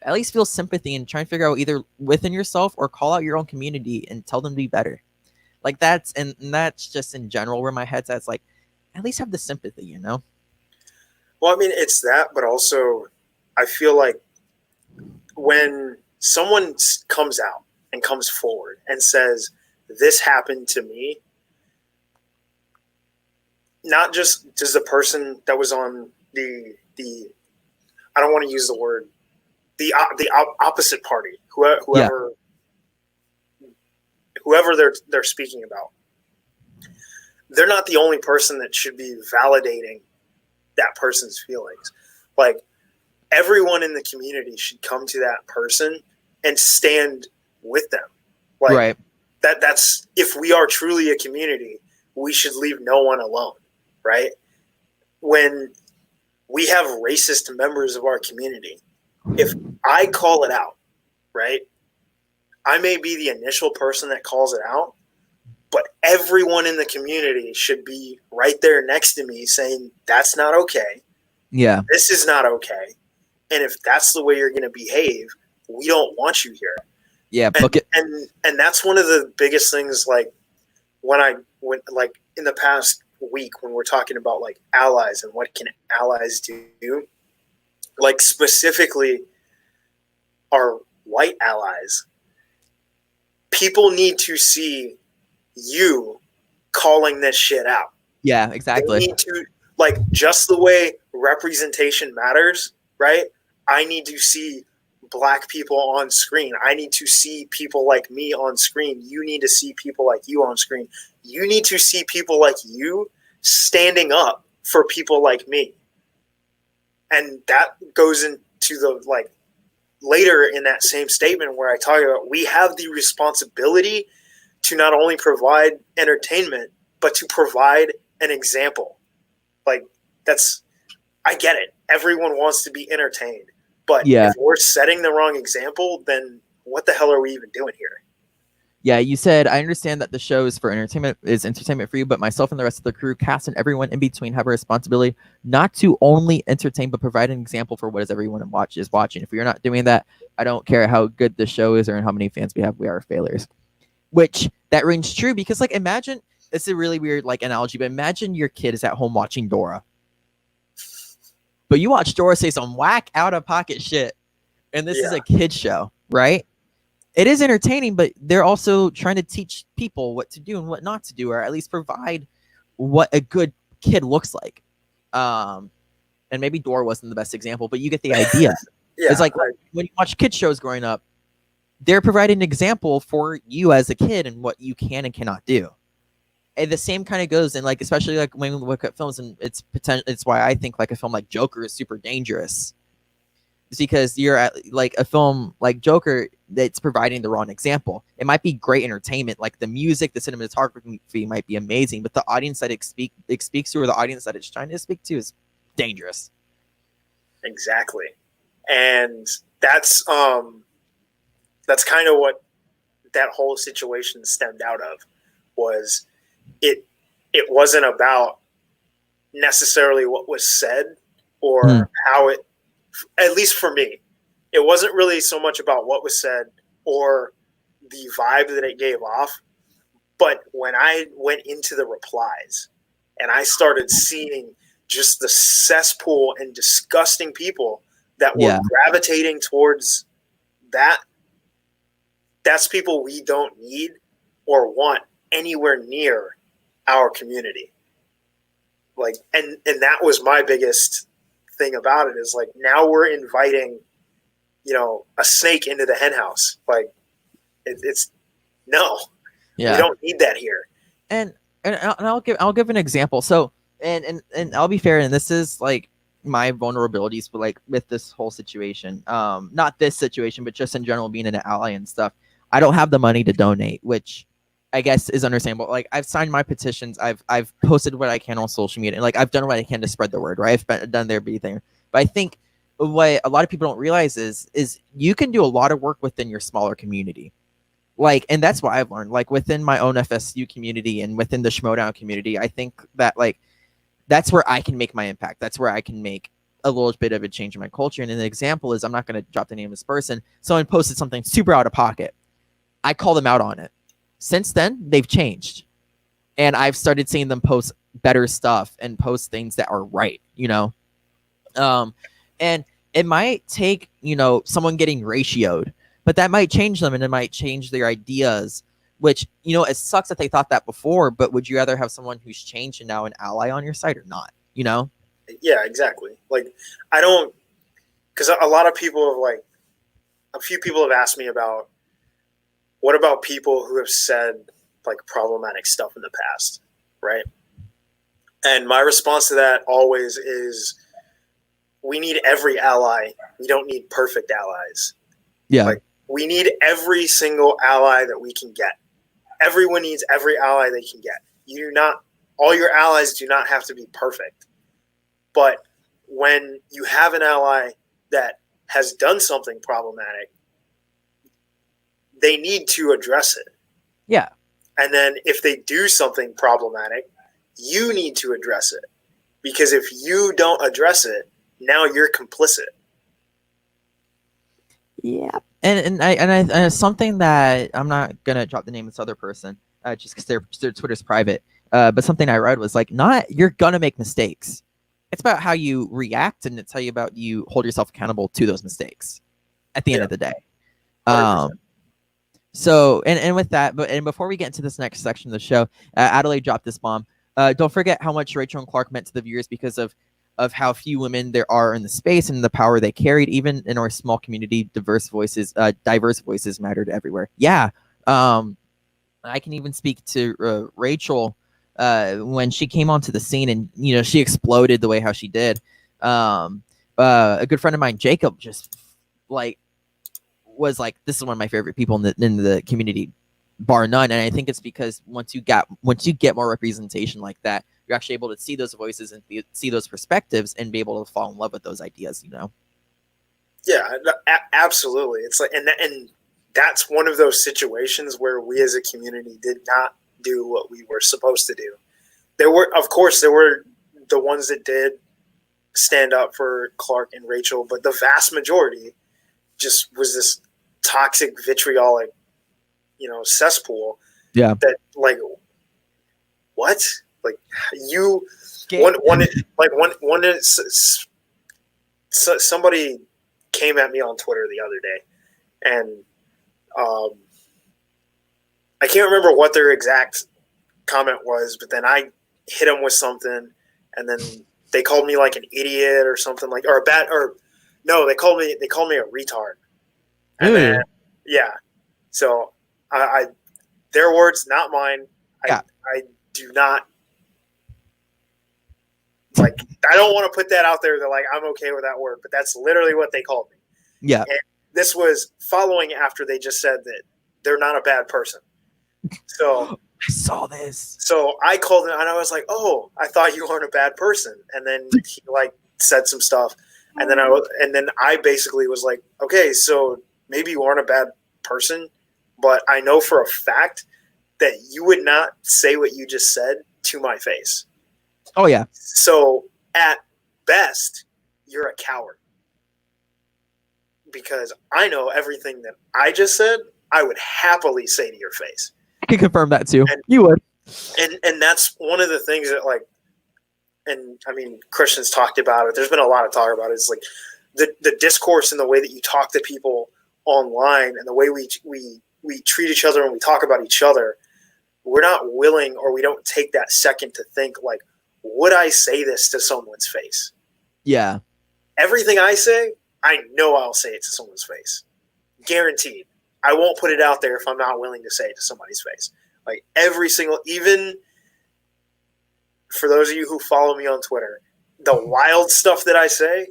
At least feel sympathy and try and figure out either within yourself or call out your own community and tell them to be better. Like, that's just in general where my head's at. It's like, at least have the sympathy, Well, I mean, it's that, but also I feel like when someone comes out and comes forward and says, this happened to me, not just does the person that was on the I don't want to use the word, the opposite party, whoever they're speaking about, they're not the only person that should be validating that person's feelings. Like, everyone in the community should come to that person and stand with them. Like, that's, if we are truly a community, we should leave no one alone. Right? When we have racist members of our community, if I call it out, right, I may be the initial person that calls it out, but everyone in the community should be right there next to me saying, that's not okay. Yeah. This is not okay. And if that's the way you're going to behave, we don't want you here. Yeah. Book it. And that's one of the biggest things, like when like in the past week, when we're talking about like allies and what can allies do, like specifically our white allies, people need to see you calling this shit out. Yeah, exactly. They need to, like, just the way representation matters, right? I need to see black people on screen. I need to see people like me on screen. You need to see people like you on screen. You need to see people like you standing up for people like me. And that goes into the, like, later in that same statement where I talk about we have the responsibility to not only provide entertainment, but to provide an example. Like, I get it. Everyone wants to be entertained. But if we're setting the wrong example, then what the hell are we even doing here? Yeah, you said, I understand that the show is entertainment for you, but myself and the rest of the crew, cast and everyone in between have a responsibility not to only entertain, but provide an example for what is everyone is watching. If we are not doing that, I don't care how good the show is or how many fans we have, we are failures. Which, that rings true, because, like, imagine, it's a really weird, like, analogy, but imagine your kid is at home watching Dora. But you watch Dora say some whack, out-of-pocket shit, and this is a kid's show, right? It is entertaining, but they're also trying to teach people what to do and what not to do, or at least provide what a good kid looks like. And maybe Dora wasn't the best example, but you get the idea. It's like when you watch kids shows growing up, they're providing an example for you as a kid and what you can and cannot do. And the same kind of goes in, like, especially like when we look at films, and it's why I think like a film like Joker is super dangerous. It's because you're at, like, a film like Joker that's providing the wrong example. It might be great entertainment, like the music, the cinematography might be amazing, but the audience that it speaks to, or the audience that it's trying to speak to, is dangerous. Exactly. And that's kind of what that whole situation stemmed out of. Was it wasn't about necessarily what was said or how it, at least for me, it wasn't really so much about what was said or the vibe that it gave off. But when I went into the replies and I started seeing just the cesspool and disgusting people that were gravitating towards that, that's people we don't need or want anywhere near our community. Like, and that was my biggest thing about it, is like, now we're inviting, a snake into the hen house. Like, it's no, we don't need that here. And I'll give an example. So, and I'll be fair, and this is like my vulnerabilities, but like with this whole situation, not this situation, but just in general, being an ally and stuff, I don't have the money to donate, which I guess is understandable. Like, I've signed my petitions, I've posted what I can on social media, and like I've done what I can to spread the word, right? I've done their everything. But I think what a lot of people don't realize is you can do a lot of work within your smaller community. Like, and that's what I've learned, like within my own FSU community and within the Schmoedown community. I think that, like, that's where I can make my impact. That's where I can make a little bit of a change in my culture. And an example is, I'm not going to drop the name of this person. Someone posted something super out of pocket. I call them out on it. Since then, they've changed. And I've started seeing them post better stuff and post things that are right, And it might take, someone getting ratioed, but that might change them, and it might change their ideas, which, it sucks that they thought that before, but would you rather have someone who's changed and now an ally on your side or not, Yeah, exactly. Like, I don't, because a lot of people have, like, a few people have asked me about, what about people who have said, like, problematic stuff in the past, right? And my response to that always is, we need every ally. We don't need perfect allies. Yeah. Like, we need every single ally that we can get. Everyone needs every ally they can get. All your allies do not have to be perfect. But when you have an ally that has done something problematic, they need to address it. Yeah. And then if they do something problematic, you need to address it. Because if you don't address it, now you're complicit. Yeah, and something that I'm not gonna drop the name of this other person, just because their Twitter's private. But something I read was like, not you're gonna make mistakes. It's about how you react, and it's how you hold yourself accountable to those mistakes. At the end of the day. 100%. So and with that, and before we get into this next section of the show, Adelaide dropped this bomb. Don't forget how much Rachel and Clark meant to the viewers because of how few women there are in the space and the power they carried. Even in our small community, diverse voices mattered everywhere. Yeah. I can even speak to Rachel when she came onto the scene, and she exploded the way how she did. A good friend of mine, Jacob, just was like, this is one of my favorite people in the community, bar none. And I think it's because once you get more representation like that, you're actually able to see those voices and see those perspectives and be able to fall in love with those ideas. Yeah, absolutely. It's like, and that's one of those situations where we as a community did not do what we were supposed to do. There were the ones that did stand up for Clark and Rachel, but the vast majority just was this toxic, vitriolic, cesspool. Yeah. That what? Somebody came at me on Twitter the other day, and I can't remember what their exact comment was, but then I hit them with something, and then they called me like an idiot or something they called me a retard. And then, yeah. So I their words, not mine. I do not I don't want to put that out there. They're like, I'm okay with that word, but that's literally what they called me. Yeah. And this was following after they just said that they're not a bad person. So I saw this. So I called him and I was like, "Oh, I thought you weren't a bad person." And then he said some stuff, and then I basically was like, "Okay, so maybe you aren't a bad person, but I know for a fact that you would not say what you just said to my face." Oh yeah. So at best, you're a coward, because I know everything that I just said, I would happily say to your face. I can confirm that too. You would. And that's one of the things that and I mean, Christians talked about it. There's been a lot of talk about it. It's like the discourse and the way that you talk to people online and the way we treat each other and we talk about each other. We're not willing, or we don't take that second to think would I say this to someone's face? Yeah. Everything I say, I know I'll say it to someone's face. Guaranteed. I won't put it out there if I'm not willing to say it to somebody's face. Every single, even for those of you who follow me on Twitter, the wild stuff that I say,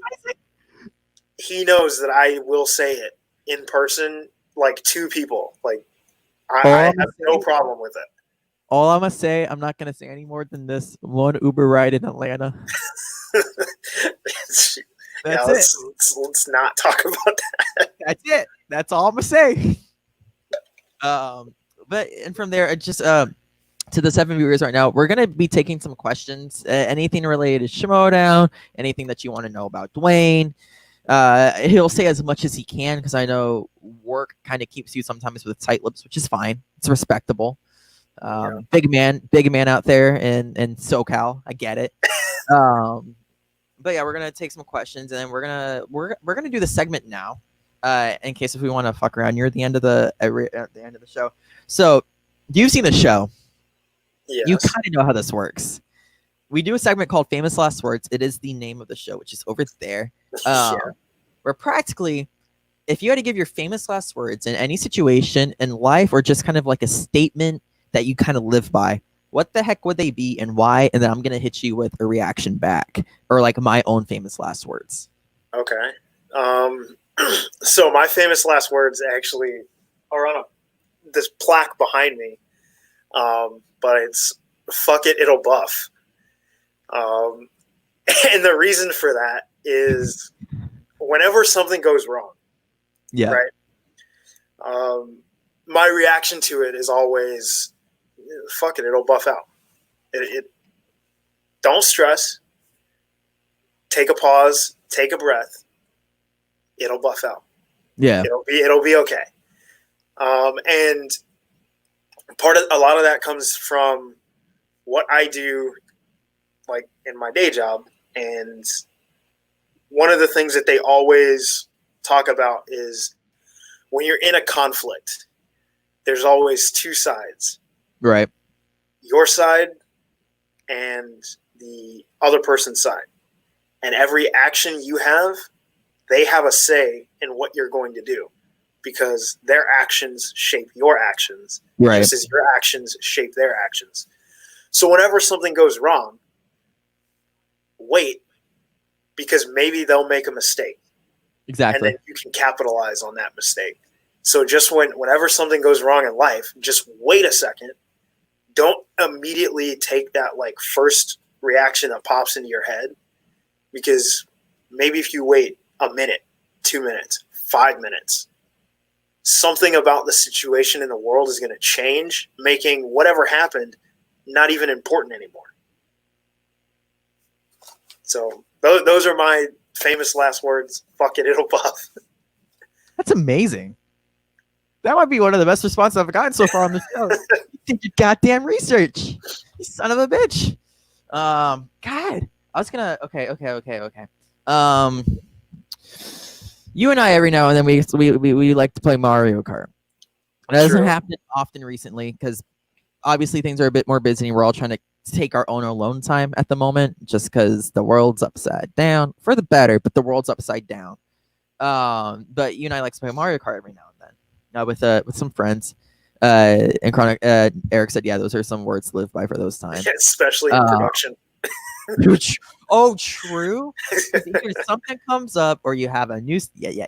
he knows that I will say it in person, to people. I have no problem with it. All I'm going to say, I'm not going to say any more than this one Uber ride in Atlanta. That's it. Let's not talk about that. That's it. That's all I'm going to say. And from there, just to the 7 viewers right now, we're going to be taking some questions, anything related to Schmoedown, anything that you want to know about Dwain. He'll say as much as he can, because I know work kind of keeps you sometimes with tight lips, which is fine. It's respectable. Big man out there in SoCal. I get it. But yeah, we're gonna take some questions, and then we're gonna do the segment now. In case if we want to fuck around near the end of the show. So, you've seen the show. Yes. You kind of know how this works. We do a segment called Famous Last Words. It is the name of the show, which is over there. Where practically, if you had to give your famous last words in any situation in life, or just kind of like a statement that you kind of live by, what the heck would they be and why? And then I'm going to hit you with a reaction back, or my own famous last words. Okay. So my famous last words actually are on this plaque behind me. But it's "fuck it, it'll buff." And the reason for that is whenever something goes wrong. Yeah. Right. My reaction to it is always, fuck it, it'll buff out. It don't stress. Take a pause. Take a breath. It'll buff out. Yeah. It'll be okay. And a lot of that comes from what I do, like in my day job. And one of the things that they always talk about is when you're in a conflict, there's always two sides. Right. Your side and the other person's side. And every action you have, they have a say in what you're going to do because their actions shape your actions, right, just as your actions shape their actions. So whenever something goes wrong, wait, because maybe they'll make a mistake. Exactly. And then you can capitalize on that mistake. So just whenever something goes wrong in life, just wait a second. Don't immediately take that like first reaction that pops into your head, because maybe if you wait a minute, 2 minutes, 5 minutes, something about the situation in the world is going to change, making whatever happened not even important anymore. So those are my famous last words. Fuck it, it'll buff. That's amazing. That might be one of the best responses I've gotten so far on the show. You did your goddamn research, you son of a bitch. God, I was gonna. Okay. You and I every now and then we like to play Mario Kart. It doesn't happen often recently because obviously things are a bit more busy and we're all trying to take our own alone time at the moment, just because the world's upside down for the better, but the world's upside down. But you and I like to play Mario Kart every now and then. With some friends. And Chronic, Eric said, yeah, those are some words to live by for those times. Yeah, especially in production. True. Either something comes up or you have a new yeah.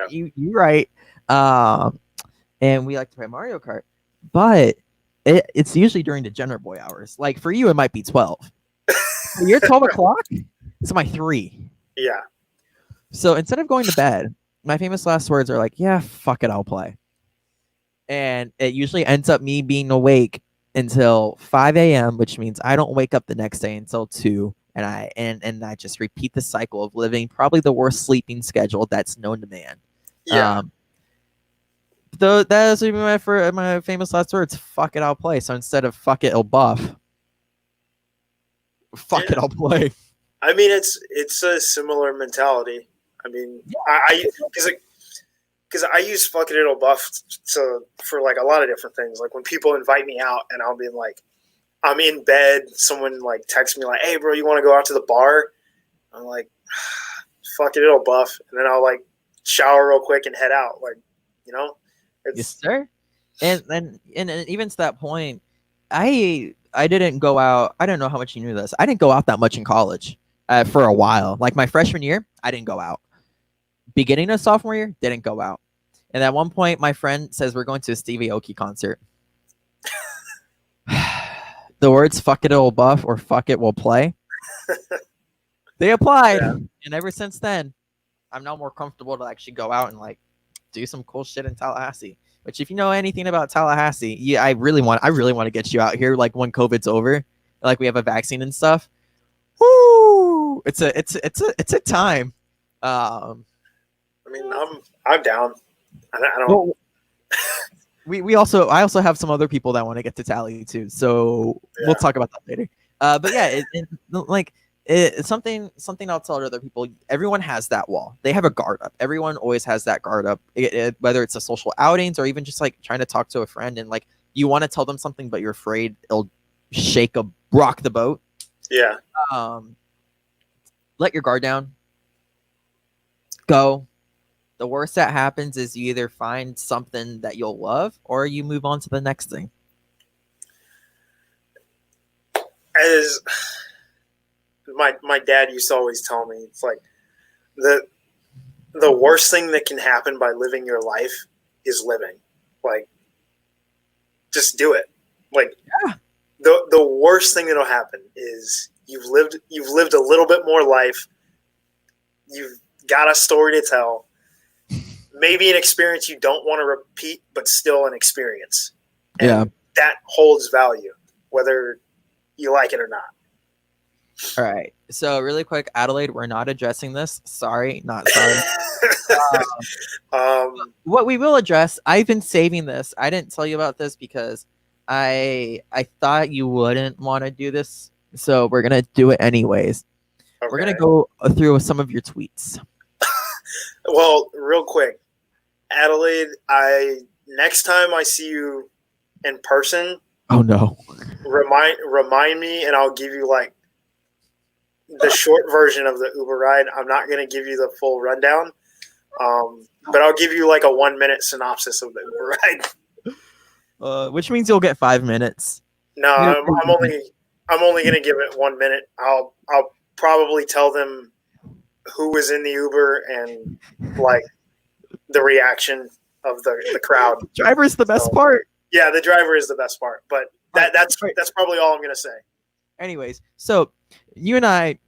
You're right. And we like to play Mario Kart, but it's usually during the Jenner Boy hours. Like for you, it might be 12. You're 12 o'clock. It's my 3. Yeah. So instead of going to bed, my famous last words are like, yeah, fuck it, I'll play. And it usually ends up me being awake until 5 a.m., which means I don't wake up the next day until 2. And I just repeat the cycle of living probably the worst sleeping schedule that's known to man. Yeah. Though that is my famous last words. Fuck it, I'll play. So instead of fuck it, I'll buff. Fuck it, I'll play. I mean, it's a similar mentality. I mean, because I use fuck it, it'll buff for like a lot of different things. Like when people invite me out and I'll be like, I'm in bed, someone like texts me like, hey bro, you want to go out to the bar? I'm like, fuck it, it'll buff. And then I'll like shower real quick and head out. Like, you know? Yes, sir. And even to that point, I didn't go out. I don't know how much you knew this. I didn't go out that much in college for a while. Like my freshman year, I didn't go out. Beginning of sophomore year, didn't go out. And at one point, my friend says we're going to a Stevie Aoki concert. The words "fuck it, it'll buff" or "fuck it, we'll play." They applied, and ever since then, I'm now more comfortable to actually go out and like do some cool shit in Tallahassee. Which, if you know anything about Tallahassee, yeah, I really want to get you out here. Like when COVID's over, like we have a vaccine and stuff. Woo! It's a time. I mean, I'm down. I don't. Well, I also have some other people that want to get to Tally too, so we'll talk about that later. But yeah, it's something I'll tell other people. Everyone has that wall. They have a guard up. Everyone always has that guard up. Whether it's a social outings or even just like trying to talk to a friend and like you want to tell them something, but you're afraid it'll rock the boat. Yeah. Let your guard down. Go. The worst that happens is you either find something that you'll love or you move on to the next thing. As my dad used to always tell me, it's like the worst thing that can happen by living your life is living. Like, just do it. Like, the worst thing that'll happen is you've lived a little bit more life. You've got a story to tell. Maybe an experience you don't want to repeat, but still an experience. And that holds value, whether you like it or not. All right. So really quick, Adelaide, we're not addressing this. Sorry, not sorry. What we will address, I've been saving this. I didn't tell you about this because I thought you wouldn't want to do this. So we're going to do it anyways. Okay. We're going to go through some of your tweets. Well, real quick, Adelaide, next time I see you in person, oh no, remind me, and I'll give you like the short version of the Uber ride. I'm not going to give you the full rundown, but I'll give you like a 1-minute synopsis of the Uber ride. Which means you'll get 5 minutes. No, I'm only going to give it 1 minute. I'll probably tell them who was in the Uber and like the reaction of the crowd. The driver's the best part. Yeah, the driver is the best part, but that's probably all I'm gonna say. Anyways, so you and I,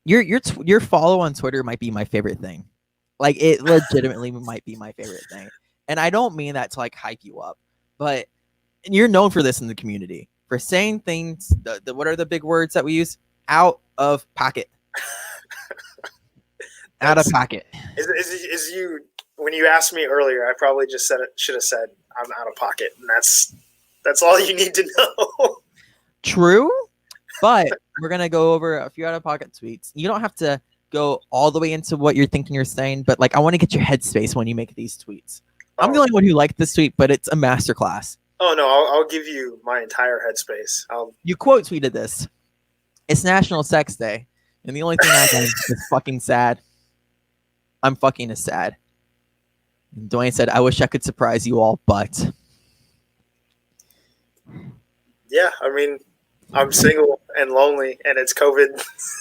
your follow on Twitter might be my favorite thing. Like it legitimately might be my favorite thing, and I don't mean that to like hype you up, but you're known for this in the community for saying things. What are the big words that we use? Out of pocket. Out of pocket. Is you when you asked me earlier? I probably just should have said I'm out of pocket, and that's all you need to know. True, but we're gonna go over a few out of pocket tweets. You don't have to go all the way into what you're thinking you're saying, but like I want to get your headspace when you make these tweets. I'm the only one who liked this tweet, but it's a masterclass. Oh no, I'll give you my entire headspace. You quote tweeted this. It's National Sex Day, and the only thing I know is fucking sad. I'm fucking sad. And Dwayne said, I wish I could surprise you all, but... Yeah, I mean, I'm single and lonely, and it's COVID,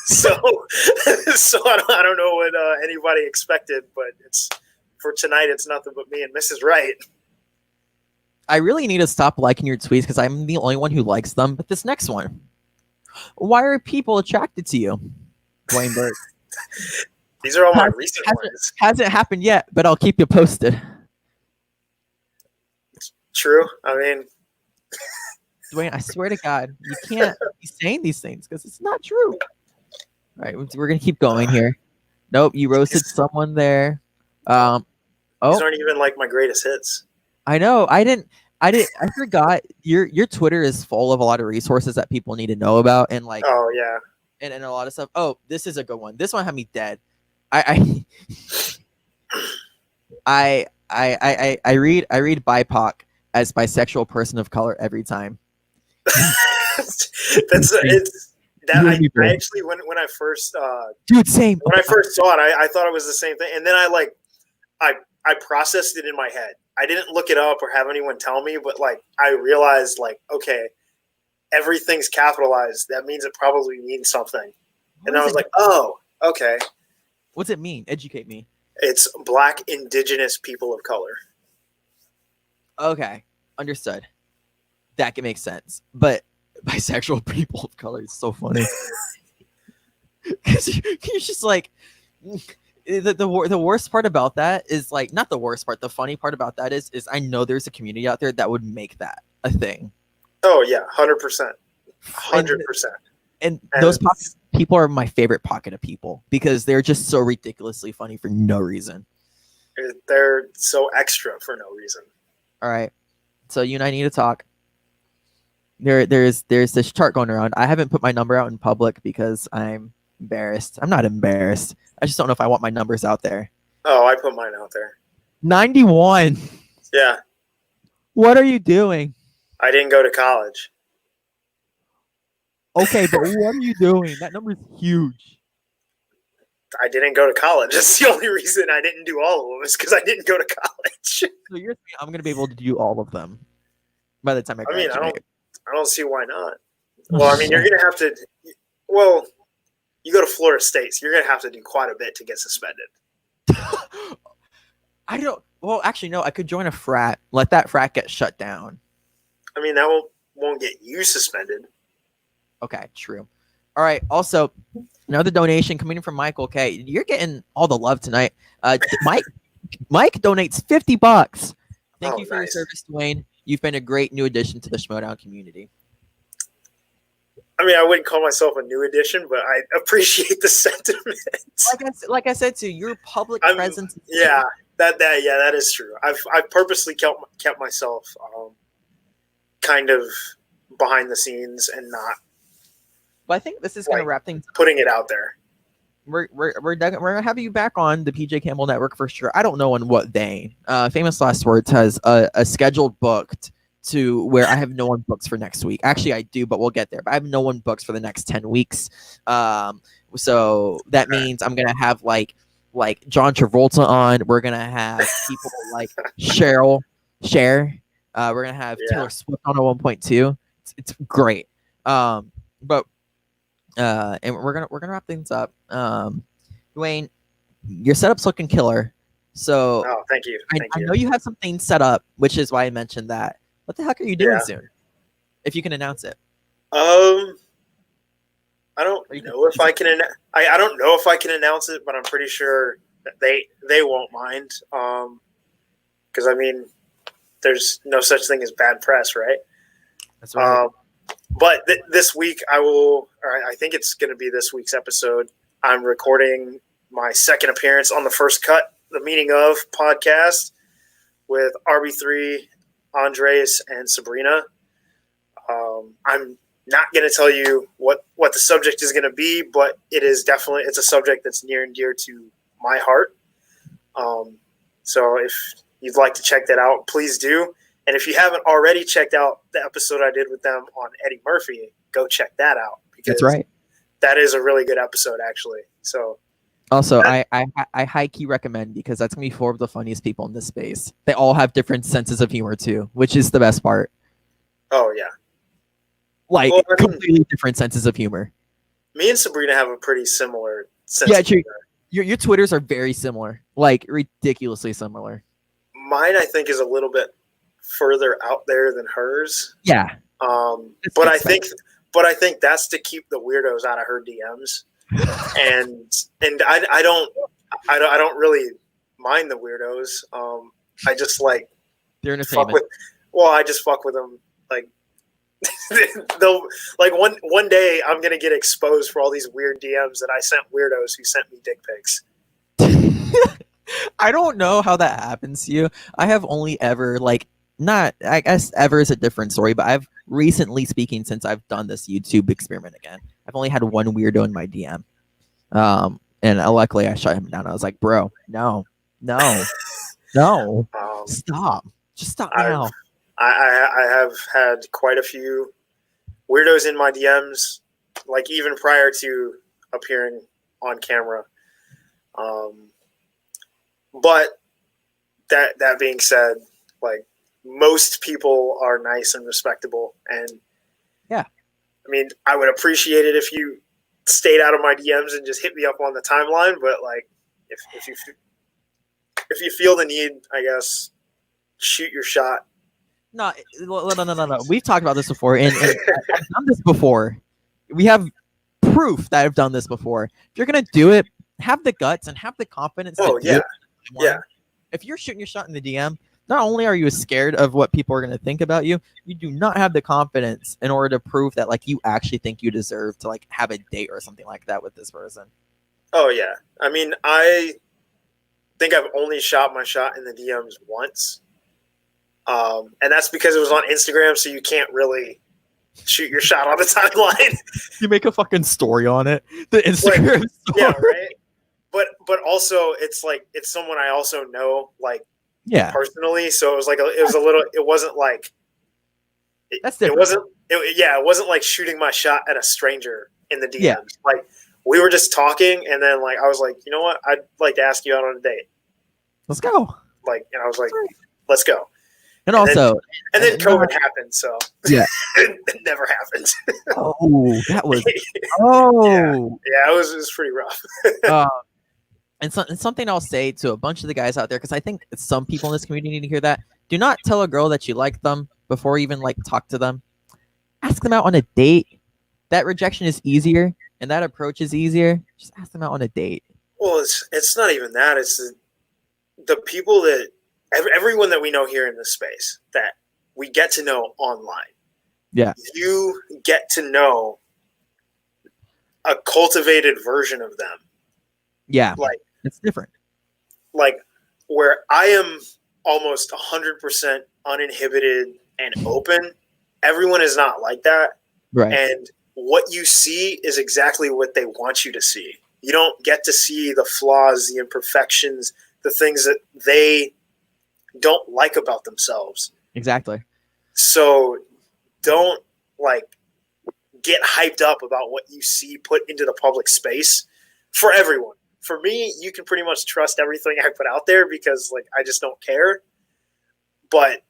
so I don't know what anybody expected, but for tonight, it's nothing but me and Mrs. Wright. I really need to stop liking your tweets because I'm the only one who likes them, but this next one. Why are people attracted to you? Dwain Burke. These are all my recent ones. Hasn't happened yet, but I'll keep you posted. True. I mean, Dwayne, I swear to God, you can't be saying these things because it's not true. All right, we're gonna keep going here. Nope, you roasted someone there. These aren't even like my greatest hits. I know. I forgot. Your Twitter is full of a lot of resources that people need to know about, and like. Oh yeah. And a lot of stuff. Oh, this is a good one. This one had me dead. I read BIPOC as bisexual person of color every time. I actually when I first dude, same. When I first saw it, I thought it was the same thing, and then I processed it in my head. I didn't look it up or have anyone tell me, but like I realized like, okay, everything's capitalized. That means it probably means something. And I was like, oh, okay. What's it mean? Educate me. It's Black Indigenous people of color. Okay. Understood. That can make sense. But bisexual people of color is so funny. Because you're just like... The worst part about that is like... Not the worst part. The funny part about that is I know there's a community out there that would make that a thing. Oh, yeah. 100%. 100%. And those people are my favorite pocket of people because they're just so ridiculously funny for no reason. They're so extra for no reason. All right. So you and I need to talk. There's this chart going around. I haven't put my number out in public because I'm embarrassed. I'm not embarrassed. I just don't know if I want my numbers out there. Oh, I put mine out there. 91. Yeah. What are you doing? I didn't go to college. Okay, but what are you doing? That number is huge. I didn't go to college. That's the only reason I didn't do all of them is because I didn't go to college. So you're saying I'm going to be able to do all of them by the time I graduate? I don't see why not. Well, I mean, you're going to have to. Well, you go to Florida State, so you're going to have to do quite a bit to get suspended. I don't. Well, actually, no. I could join a frat. Let that frat get shut down. I mean, that won't get you suspended. Okay, true. All right. Also, another donation coming in from Michael. Okay, you're getting all the love tonight. Mike donates $50. Thank you for your service, Dwayne. You've been a great new addition to the Schmoedown community. I mean, I wouldn't call myself a new addition, but I appreciate the sentiment. Like I said to you, your public presence. Yeah, that is true. I've purposely kept myself kind of behind the scenes and not. But I think this is going to wrap things up. Putting it out there. We're gonna have you back on the PJ Campbell Network for sure. I don't know on what day. Famous Last Words has a scheduled booked to where I have no one booked for next week. Actually, I do, but we'll get there. But I have no one booked for the next 10 weeks. So that means I'm gonna have like John Travolta on. We're gonna have people like Cher. We're gonna have Taylor Swift on at 1.2. It's great. And we're gonna wrap things up. Dwayne, your setup's looking killer. So thank you. I know you have something set up, which is why I mentioned that. What the heck are you doing soon? If you can announce it. I don't know if I can. I don't know if I can announce it, but I'm pretty sure that they won't mind. Because I mean, there's no such thing as bad press, right? That's right. But this week I think it's going to be this week's episode. I'm recording my second appearance on the First Cut, the Meaning Of podcast with RB3, Andres, and Sabrina. I'm not going to tell you what the subject is going to be, but it's a subject that's near and dear to my heart. So if you'd like to check that out, please do. And if you haven't already checked out the episode I did with them on Eddie Murphy, go check that out. That's right. That is a really good episode, actually. So, also, I high key recommend, because that's gonna be 4 of the funniest people in this space. They all have different senses of humor too, which is the best part. Oh yeah, completely different senses of humor. Me and Sabrina have a pretty similar sense of humor. Your Twitters are very similar, like ridiculously similar. Mine, I think, is a little bit further out there than hers. Yeah. But I think that's to keep the weirdos out of her DMs. and I don't really mind the weirdos. I just like they're entertainment. I just fuck with them. Like they'll like one day I'm gonna get exposed for all these weird DMs that I sent weirdos who sent me dick pics. I don't know how that happens to you. I have only ever I guess ever is a different story, but I've recently speaking, since I've done this YouTube experiment again, I've only had one weirdo in my DM. And luckily I shut him down. I was like, bro, no, stop. Just stop now. I have had quite a few weirdos in my DMs, like even prior to appearing on camera. But that being said, like, most people are nice and respectable, and yeah, I mean, I would appreciate it if you stayed out of my DMs and just hit me up on the timeline. But like, if you feel the need, I guess, shoot your shot. No. We've talked about this before, and I've done this before. We have proof that I've done this before. If you're gonna do it, have the guts and have the confidence. Oh yeah, yeah. If you're shooting your shot in the DM, not only are you scared of what people are going to think about you, you do not have the confidence in order to prove that like you actually think you deserve to like have a date or something like that with this person. Oh yeah. I mean, I think I've only shot my shot in the DMs once. And that's because it was on Instagram, so you can't really shoot your shot on the timeline. You make a fucking story on it. The Instagram story. Yeah, right. But also it's like it's someone I also know, like, yeah, personally, so it wasn't like that's different. It wasn't like shooting my shot at a stranger in the DMs. Yeah. Like, we were just talking, and then like I was like, you know what, I'd like to ask you out on a date. Let's go. Like, and I was like, let's go. And then COVID happened, so yeah, it never happened. Oh, that was yeah, it was pretty rough. And something I'll say to a bunch of the guys out there, because I think some people in this community need to hear that. Do not tell a girl that you like them before you even like talk to them. Ask them out on a date. That rejection is easier, and that approach is easier. Just ask them out on a date. Well, it's not even that. It's the people that everyone that we know here in this space that we get to know online. Yeah. You get to know a cultivated version of them. Yeah. Like, it's different. Like, where I am almost 100% uninhibited and open, everyone is not like that. Right. And what you see is exactly what they want you to see. You don't get to see the flaws, the imperfections, the things that they don't like about themselves. Exactly. So don't like get hyped up about what you see put into the public space for everyone. For me, you can pretty much trust everything I put out there because like I just don't care. But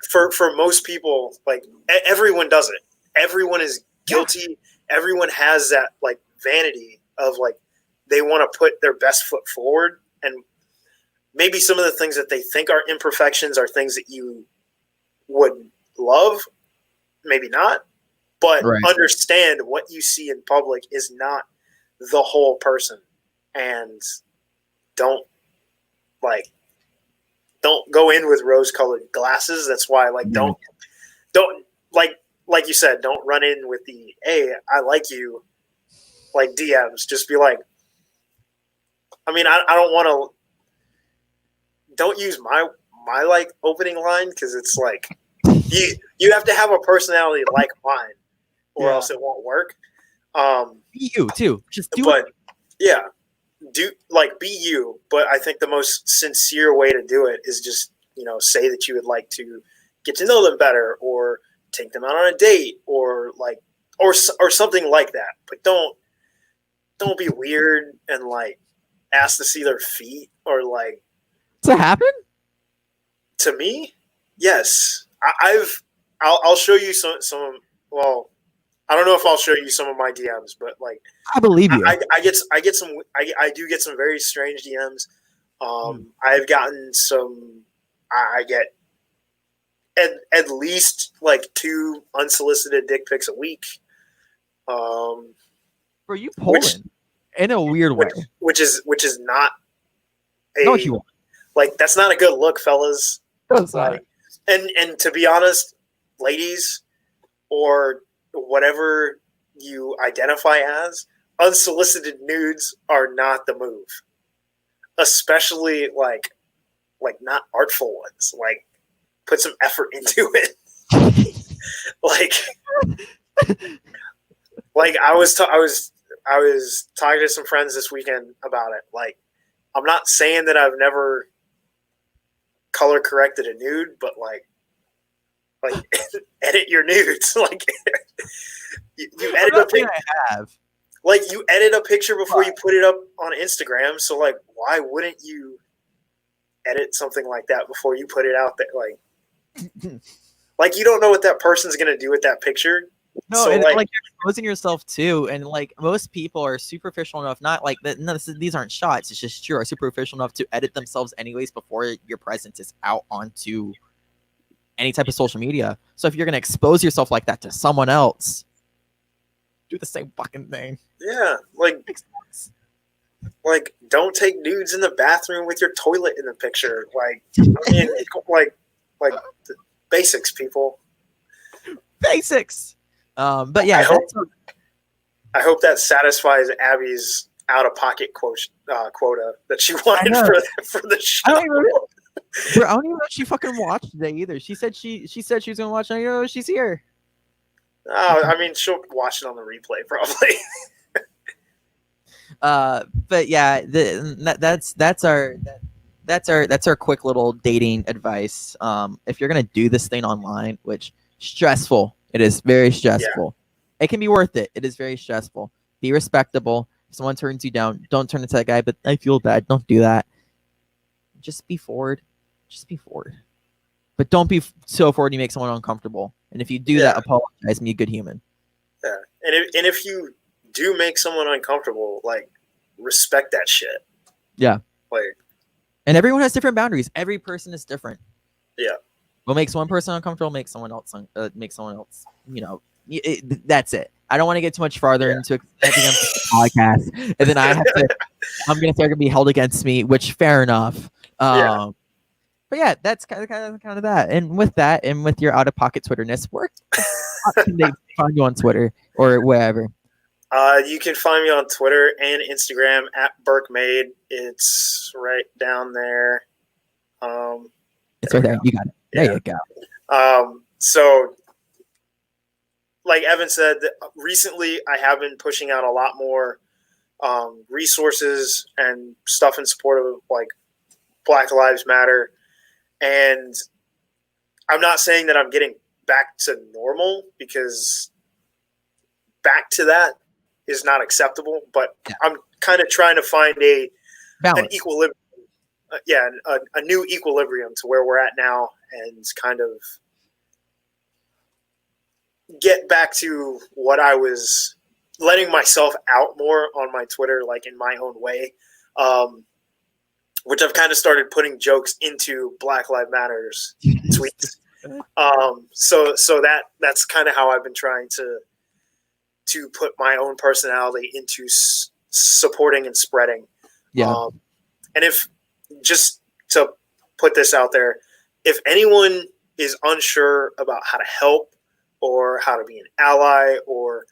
for most people, like everyone does it. Everyone is guilty. Yeah. Everyone has that like vanity of like they want to put their best foot forward, and maybe some of the things that they think are imperfections are things that you would love, maybe not. But understand what you see in public is not the whole person, and don't go in with rose-colored glasses. That's why don't like you said, don't run in with the "Hey, I like you" like DMs. Just be like, I mean, I don't want to. Don't use my like opening line because it's like you have to have a personality like mine, or else it won't work. Be you too. Just do it. Yeah, be you. But I think the most sincere way to do it is just say that you would like to get to know them better, or take them out on a date, or something like that. But don't be weird and like ask to see their feet or like. Does that happen? To me, yes. I'll show you some. Well, I don't know if I'll show you some of my DMs, but like I believe you. I do get some very strange DMs. I've gotten some. I get at least like 2 unsolicited dick pics a week. Bro, you Poland in a weird way, which is not no, you won't. Like that's not a good look, fellas. That's like, and to be honest, ladies, or whatever you identify as, unsolicited nudes are not the move. Especially like not artful ones. Like put some effort into it. like I was talking to some friends this weekend about it. Like I'm not saying that I've never color corrected a nude, but like edit your nudes. Like you edit a picture. I have. Like you edit a picture before you put it up on Instagram. So like, why wouldn't you edit something like that before you put it out there? Like you don't know what that person's gonna do with that picture. No, so and like you're exposing yourself too, and like most people are superficial enough, not like that. No, these aren't shots. It's just true. Are superficial enough to edit themselves anyways before your presence is out onto any type of social media. So if you're gonna expose yourself like that to someone else, do the same fucking thing. Yeah, like don't take nudes in the bathroom with your toilet in the picture. Like I mean, like the basics, people. Basics. But yeah, I hope that satisfies Abby's out-of-pocket quota that she wanted for the show. I don't even know if she fucking watched today either. She said she was gonna watch. She's here. Oh, I mean, she'll watch it on the replay probably. But yeah, that's our quick little dating advice. If you're gonna do this thing online, which stressful. It is very stressful. Yeah. It can be worth it. It is very stressful. Be respectable. If someone turns you down, don't turn into that guy, but I feel bad. Don't do that. Just be forward. Just be forward. But don't be so forward you make someone uncomfortable. And if you do that, apologize. Be a good human. Yeah. And if you do make someone uncomfortable, like, respect that shit. Yeah. Like, and everyone has different boundaries. Every person is different. Yeah. What makes one person uncomfortable makes someone else, that's it. I don't want to get too much farther into the podcast. And then I'm going to start to be held against me, which fair enough. But yeah, that's kind of that. And with that, and with your out of pocket Twitterness, where can they find you on Twitter or wherever? You can find me on Twitter and Instagram at BurkeMade. It's right down there. It's right there. You got it. There you go. So, like Evan said, recently I have been pushing out a lot more resources and stuff in support of like Black Lives Matter. And I'm not saying that I'm getting back to normal, because back to that is not acceptable, but I'm kind of trying to find an equilibrium. A new equilibrium to where we're at now, and kind of get back to what I was letting myself out more on my Twitter, like in my own way, which I've kind of started putting jokes into Black Lives Matters tweets. So that's kind of how I've been trying to put my own personality into supporting and spreading. Yeah. And if, just to put this out there, if anyone is unsure about how to help or how to be an ally, or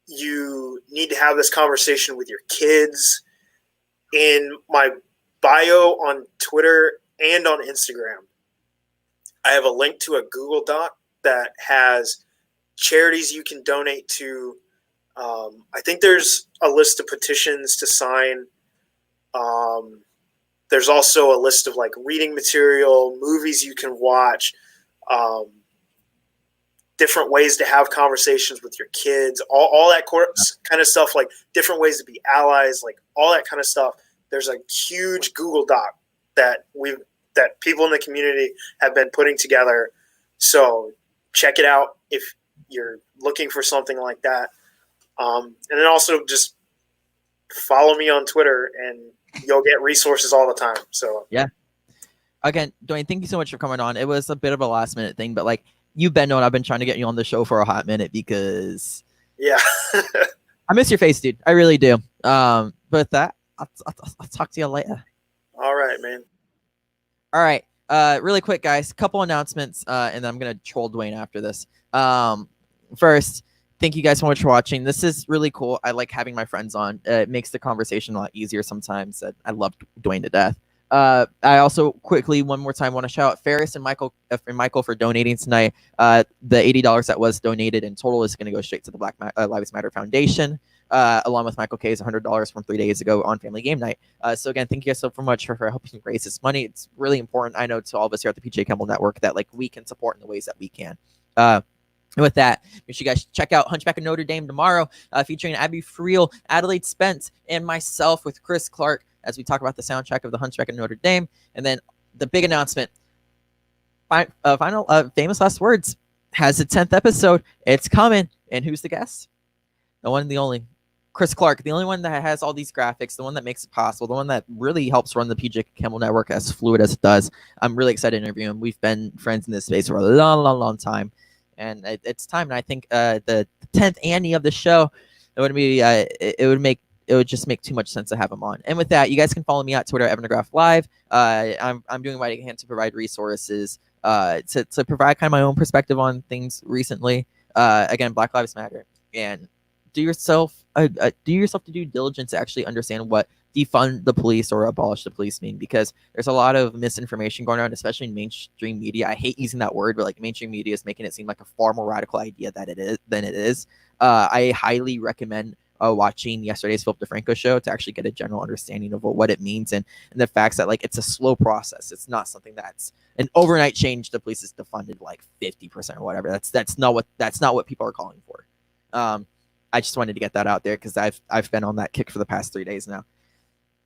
you need to have this conversation with your kids, in my bio on Twitter and on Instagram, I have a link to a Google Doc that has charities you can donate to. I think there's a list of petitions to sign. There's also a list of like reading material, movies you can watch, different ways to have conversations with your kids, all that kind of stuff, like different ways to be allies, like all that kind of stuff. There's a huge Google Doc that people in the community have been putting together. So check it out if you're looking for something like that. And then also just follow me on Twitter, and you'll get resources all the time. So yeah. Again, Dwain, thank you so much for coming on. It was a bit of a last minute thing, but like, you've been knowing I've been trying to get you on the show for a hot minute, because I miss your face, dude. I really do. But with that, I'll talk to you later. All right, man. All right. Really quick, guys. Couple announcements, and then I'm gonna troll Dwain after this. First, thank you guys so much for watching. This is really cool. I like having my friends on. It makes the conversation a lot easier sometimes. I love Dwain to death. I also quickly one more time want to shout out Ferris and Michael for donating tonight. The $80 that was donated in total is going to go straight to the Black Lives Matter Foundation, along with Michael K's $100 from 3 days ago on Family Game Night. So again, thank you guys so much for helping raise this money. It's really important, I know, to all of us here at the PJ Campbell Network, that like we can support in the ways that we can. And with that, make sure you guys check out Hunchback of Notre Dame tomorrow, featuring Abby Friel, Adelaide Spence, and myself with Chris Clark, as we talk about the soundtrack of the Hunchback of Notre Dame. And then the big announcement, final Famous Last Words has its 10th episode. It's coming. And who's the guest? The one and the only Chris Clark, the only one that has all these graphics, the one that makes it possible, the one that really helps run the PJ Campbell Network as fluid as it does. I'm really excited to interview him. We've been friends in this space for a long time. And it's time. And I think the 10th Annie of the show, it would just make too much sense to have him on. And with that, you guys can follow me at Twitter, Evan DeGraff Live. I'm doing what I can to provide resources, to provide kind of my own perspective on things recently. Again, Black Lives Matter, and do yourself to due diligence to actually understand what defund the police or abolish the police mean, because there's a lot of misinformation going on, especially in mainstream media. I hate using that word, but like mainstream media is making it seem like a far more radical idea than it is. I highly recommend watching yesterday's Philip DeFranco show to actually get a general understanding of what it means, and the facts that like it's a slow process. It's not something that's an overnight change. The police is defunded like 50% or whatever. That's not what people are calling for. I just wanted to get that out there because I've been on that kick for the past 3 days now.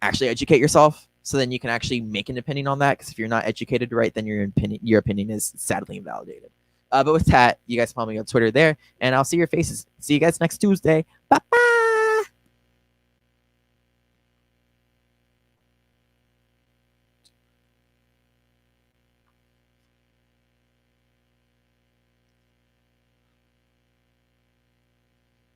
Actually educate yourself, so then you can actually make an opinion on that, because if you're not educated right, then your opinion is sadly invalidated. But with that, you guys follow me on Twitter there, and I'll see your faces. See you guys next Tuesday. Bye bye.